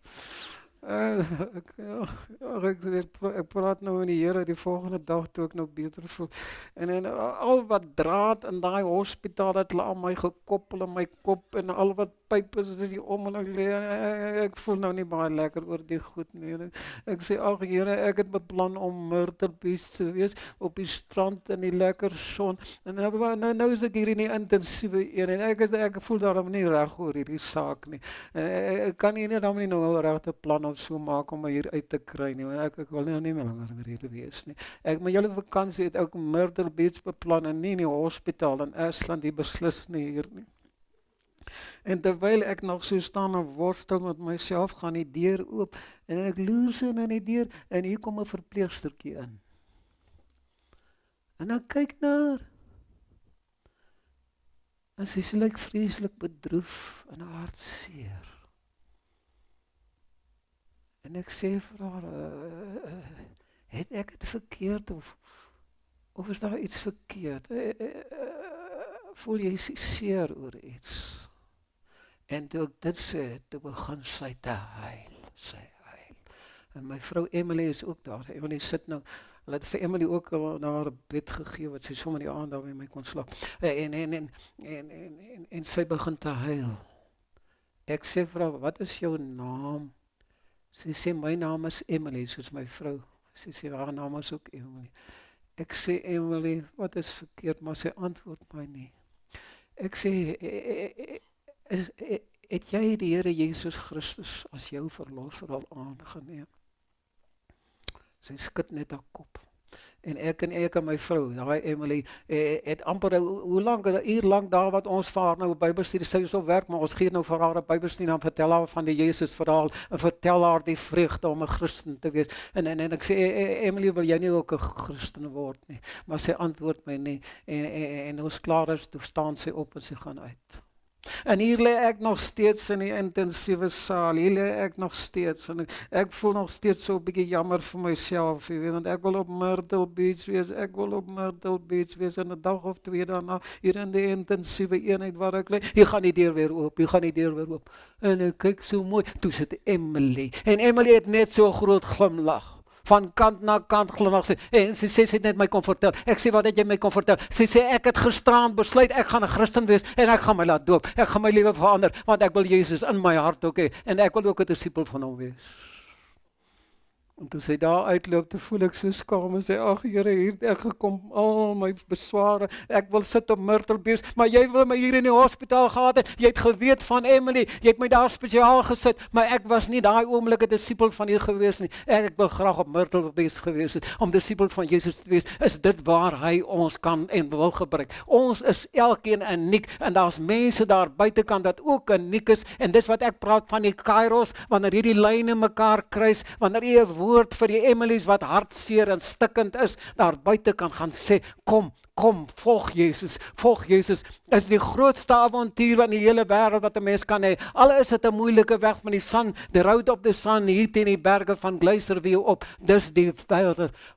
Ek praat nou met die Here die volgende dag toe ek nou beter voel. En al wat draad in daai hospitaal het hulle aan my gekoppel in my kop en al wat pype is hier om en ek voel nou nie baie lekker oor die goed nie. Ek sê ag Here, ek het beplan om Myrtle Beach te wees op die strand in die lekker son. En nou is ek hier in die intensiewe een en ek voel daarom nie reg oor hierdie saak nie. Ek kan nie daarom nie nou 'n regte plan of so maak om my hier uit te kry nie, want ek wil nou nie meer langer hier wees nie. Ek met julle vakansie het ook Myrtle Beach beplan en nie in die hospitaal in Ashland, die beslis nie hier nie. En terwyl ek nog so staan en worstel met myself, gaan die deur oop en ek loer so in die deur en hier kom 'n verpleegstertjie in. En ek kyk na haar. En sy lyk vreeslik bedroef en hartseer. En ek sê vir haar, het ek het verkeerd of is daar iets verkeerd? Voel jy seer oor iets? En toe ek dit sê, toe begin sy te huil, En my vrou Emily is ook daar. Emily sit nou, hulle het vir Emily ook na haar bed gegee, wat sy sommer die aand daar met my kon slaap. En sy begin te huil. Ek sê vir haar, wat is jou naam? Sy sê, my naam is Emily, soos my vrou. Sy sê, haar naam is ook Emily. Ek sê, Emily, wat is verkeerd? Maar sy antwoord my nie. Ek sê, het jy die Here Jesus Christus as jou verlosser al aangeneem? Sy skud net haar kop. En ek en my vrou, daai Emily, het amper, hoe lang, 'n uur lang daar wat ons vir haar nou Bybelstudie, sy is op werk, maar ons gee nou vir haar 'n Bybelstudie en vertel haar van die Jesus verhaal en vertel haar die vreugde om 'n Christen te wees. En ek sê, Emily, wil jy nie ook 'n Christen word nie? Maar sy antwoord my nie. En ons klaar is, toe staan sy op en sy gaan uit. En hier lê ek nog steeds in die intensiewe saal, hier lê ek nog steeds, en ek voel nog steeds so 'n bietjie jammer vir myself, jy weet, want ek wil op Myrtle Beach wees, en 'n dag of 2 daarna, hier in die intensiewe eenheid waar ek lê, hier gaan die deur weer oop, en ek kyk so mooi, toe sit Emily, en Emily het net so 'n groot glimlag, van kant na kant glimlag, en sy sê, sy het net my kom vertel, ek sê, wat het jy my kom vertel, sy sê, ek het gisteraan besluit, ek gaan 'n Christen wees, en ek gaan my laat doop, ek gaan my lewe verander, want ek wil Jesus in my hart ook hê, en ek wil ook 'n disipel van hom wees. En toe sy daar uitloop, toe voel ek so skaam en sê, ag Here, hier het ek gekom, al my besware, ek wil sit op Myrtle Beach, maar jy wil my hier in die hospitaal gehad het, jy het geweet van Emily, jy het my daar spesiaal gesit, maar ek was nie daai oomblik 'n disipel van U gewees nie, ek wil graag op Myrtle Beach gewees het, om disipel van Jesus te wees, is dit waar hy ons kan en wil gebruik. Ons is elkeen uniek, en daar's mense daar buitekant wat ook uniek is, en dis wat ek praat van die kairos, wanneer hierdie lyne mekaar kruis, wanneer jy 'n woord vir die Emilies wat hartseer en stikkend is, daar buite kan gaan sê, kom, volg Jesus, is die grootste avontuur van die hele wêreld wat 'n mens kan hê, al is dit 'n moeilike weg van die sun, the road of the sun, hier teen die berge van Gluisterview op, dis die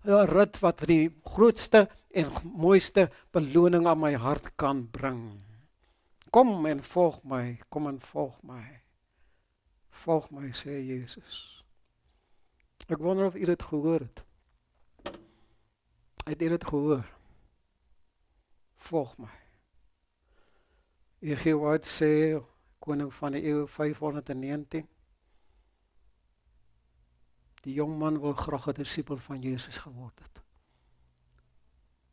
rit wat vir die grootste en mooiste beloning aan my hart kan bring. Kom en volg my, volg my, sê Jesus. Ek wonder of u dit gehoor het. Het u dit gehoor? Volg my. E.G. White sê, koning van die eeu 519, die jong man wil graag 'n disipel van Jesus geword het.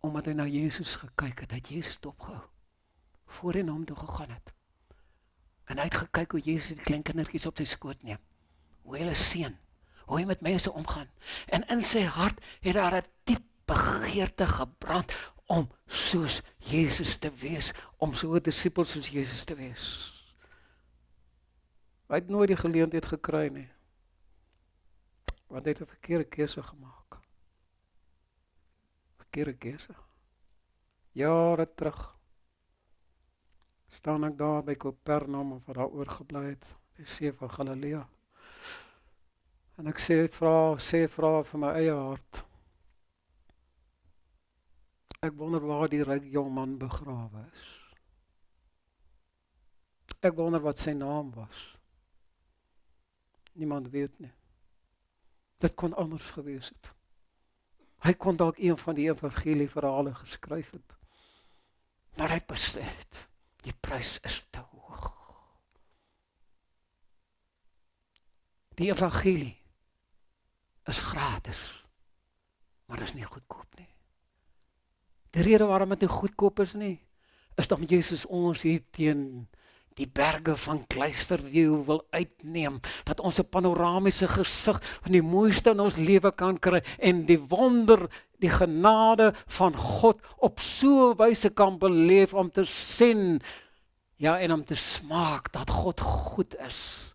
Omdat hy na Jesus gekyk het, hy het Jesus dopgehou, voor hy na hom toe gegaan het. En hy het gekyk hoe Jesus die klein kindertjies op sy skoot neem, hoe hy hulle seën, hoe hy met mense omgaan. En in sy hart het daar 'n diep begeerte gebrand om soos Jesus te wees, om so 'n disipel soos Jesus te wees. Hy het nooit die geleentheid gekry nie, want hy het 'n verkeerde keuse gemaak. Verkeerde keuse. Jare terug staan ek daar by Kapernaum, of wat daar oorgebly het, die see van Galilea. En ek sê vra vir my eie hart. Ek wonder waar die ryk jong man begrawe is. Ek wonder wat sy naam was. Niemand weet nie. Dit kon anders gewees het. Hy kon dalk een van die evangelieverhale geskryf het. Maar hy het besef, die prys is te hoog. Die evangelie is gratis, maar is nie goedkoop nie. Die rede waarom dit nie goedkoop is nie, is dat Jesus ons hier teen die berge van Gluisterview wil uitneem, dat ons 'n panoramiese gesig van die mooiste in ons lewe kan kry, en die wonder, die genade van God op so 'n wyse kan beleef, om te sien, ja, en om te smaak dat God goed is,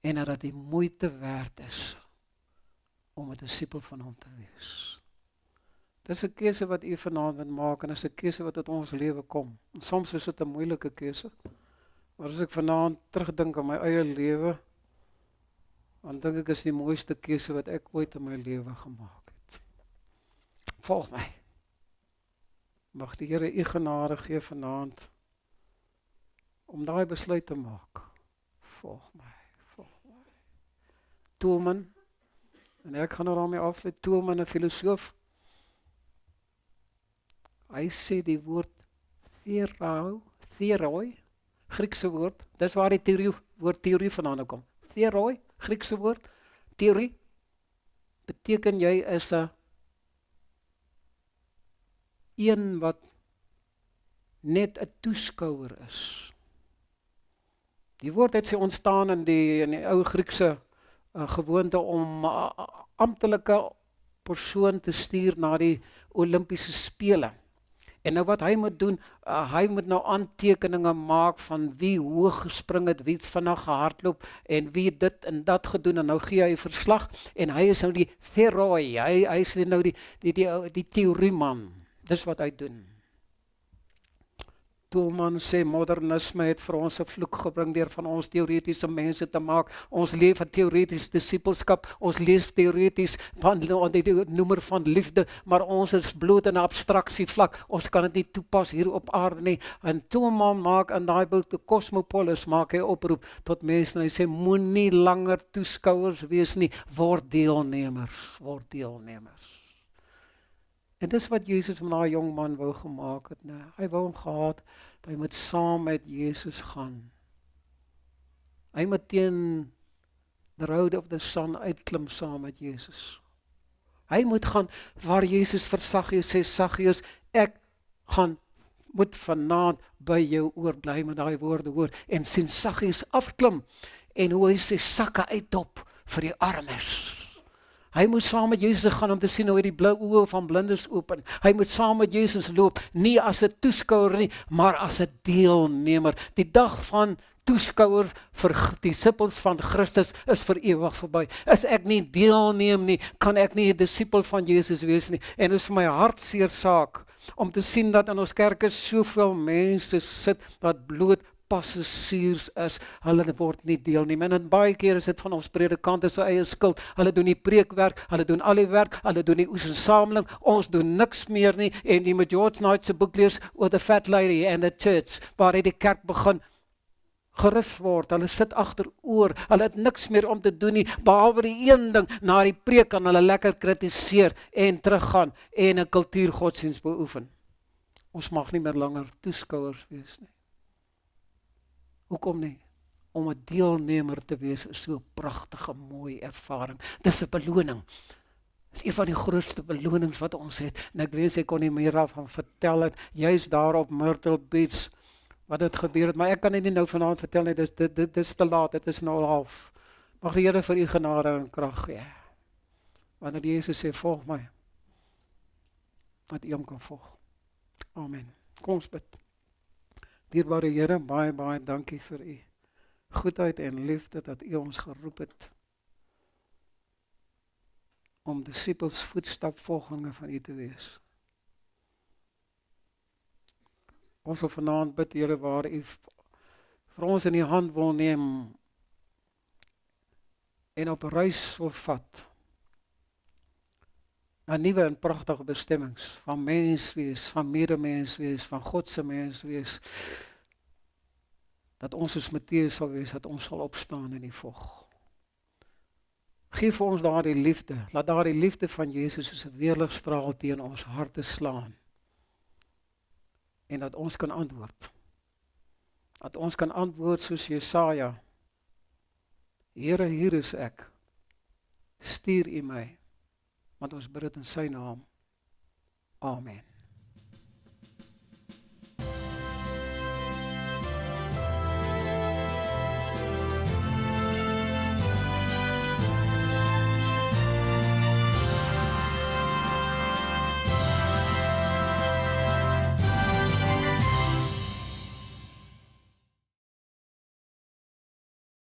en dat die moeite werd is om 'n disipel van hom te wees. Dis 'n keuse wat u vanaand moet maak, en dis 'n keuse wat uit ons lewe kom. En soms is dit 'n moeilike keuse. Maar as ek vanaand terugdink aan my eie lewe, dan dink ek is die mooiste keuse wat ek ooit in my lewe gemaak het. Volg my. Mag die Here u genade gee vanaand om daai besluit te maak. Volg my. Toelman, en ek gaan nou daarmee afsluit, Toelman, 'n filosoof, hy sê die woord theroi, Griekse woord, dis waar die woord theorie vandaan kom. Theroi, Griekse woord, theorie, beteken jy is 'n een wat net 'n toeskouer is. Die woord het sy ontstaan in die ou Griekse gewoonte om amptelike persoon te stuur na die Olimpiese spele. En nou wat hy moet doen, hy moet nou aantekeninge maak van wie hoog gespring het, wie vinnig gehardloop, en wie dit en dat gedoen, en nou gee hy verslag, en hy is nou die theroi, hy is nou die theorieman, dis wat hy doen. Toelman sê modernisme het vir ons 'n vloek gebring deur van ons teoretiese mense te maak. Ons leef 'n teoreties disippelskap, ons leef teoreties van die noemer van liefde, maar ons is bloot in 'n abstraksie vlak. Ons kan dit nie toepas hier op aarde nie. En Toelman maak in daai boek die Cosmopolis maak hy oproep tot mense en hy sê moenie langer toeskouers wees nie, word deelnemers, word deelnemers. En dis wat Jesus met daai jong man wou gemaak het, nee. Hy wou hom gehad, dat hy moet saam met Jesus gaan. Hy moet teen the road of the sun uitklim saam met Jesus. Hy moet gaan waar Jesus vir Saggeus sê, Saggeus, ek moet vanaand by jou oorbly met daai woorde hoor, en sien Saggeus afklim, en hoe hy sê sakke uitdop vir die armes. Hy moet saam met Jesus gaan om te sien hoe hy die blou oë van blindes open. Hy moet saam met Jesus loop, nie as 'n toeskouer nie, maar as 'n deelnemer. Die dag van toeskouer vir disippels van Christus is vir ewig verby. As ek nie deelneem nie, kan ek nie 'n disipel van Jesus wees nie. En dit is vir my hartseer saak om te sien dat in ons kerke soveel mense sit wat bloot passasiers is, hulle word nie deelneem. En baie keer is dit van ons predikante se eie skuld. Hulle doen die preekwerk, hulle doen al die werk, hulle doen die oesensameling, ons doen niks meer nie. En die met George Knight se boek lees oor the fat lady and the church, waar hy die kerk begin gerus word, hulle sit agteroor, hulle het niks meer om te doen nie, behalwe die een ding, na die preek kan hulle lekker kritiseer en teruggaan en 'n kultuurgodsdienst beoefen. Ons mag nie meer langer toeskouers wees nie. Hoekom nie? Om 'n deelnemer te wees is so 'n pragtige, mooi ervaring. Dis 'n beloning. Dis een van die grootste belonings wat ons het. En ek wens ek kon nie meer daarvan vertel het, juist daar op Myrtle Beach, wat het gebeur het, maar ek kan dit nie nou vanaand vertel nie, dit is te laat, dit is nou al half. Mag die Here vir u genade en krag gee. Wanneer Jesus sê, volg my, wat u hom kan volg. Amen. Kom ons bid. Dierbare Here, baie, baie dankie vir u goedheid en liefde dat u ons geroep het om disippels voetstapvolginge van u te wees. Ons wil vanaand bid, Here, waar u vir ons in die hand wil neem en op reis wil vat na nuwe en pragtige bestemmings van menswees, van medemenswees, van God se menswees, dat ons soos Matteus sal wees, dat ons sal opstaan in die vog. Geef vir ons daardie liefde, laat daardie liefde van Jesus soos 'n weerligstraal teen ons harte slaan, en dat ons kan antwoord. Dat ons kan antwoord soos Jesaja, Here, hier is ek, stuur u my, want ons bid dit in sy naam. Amen.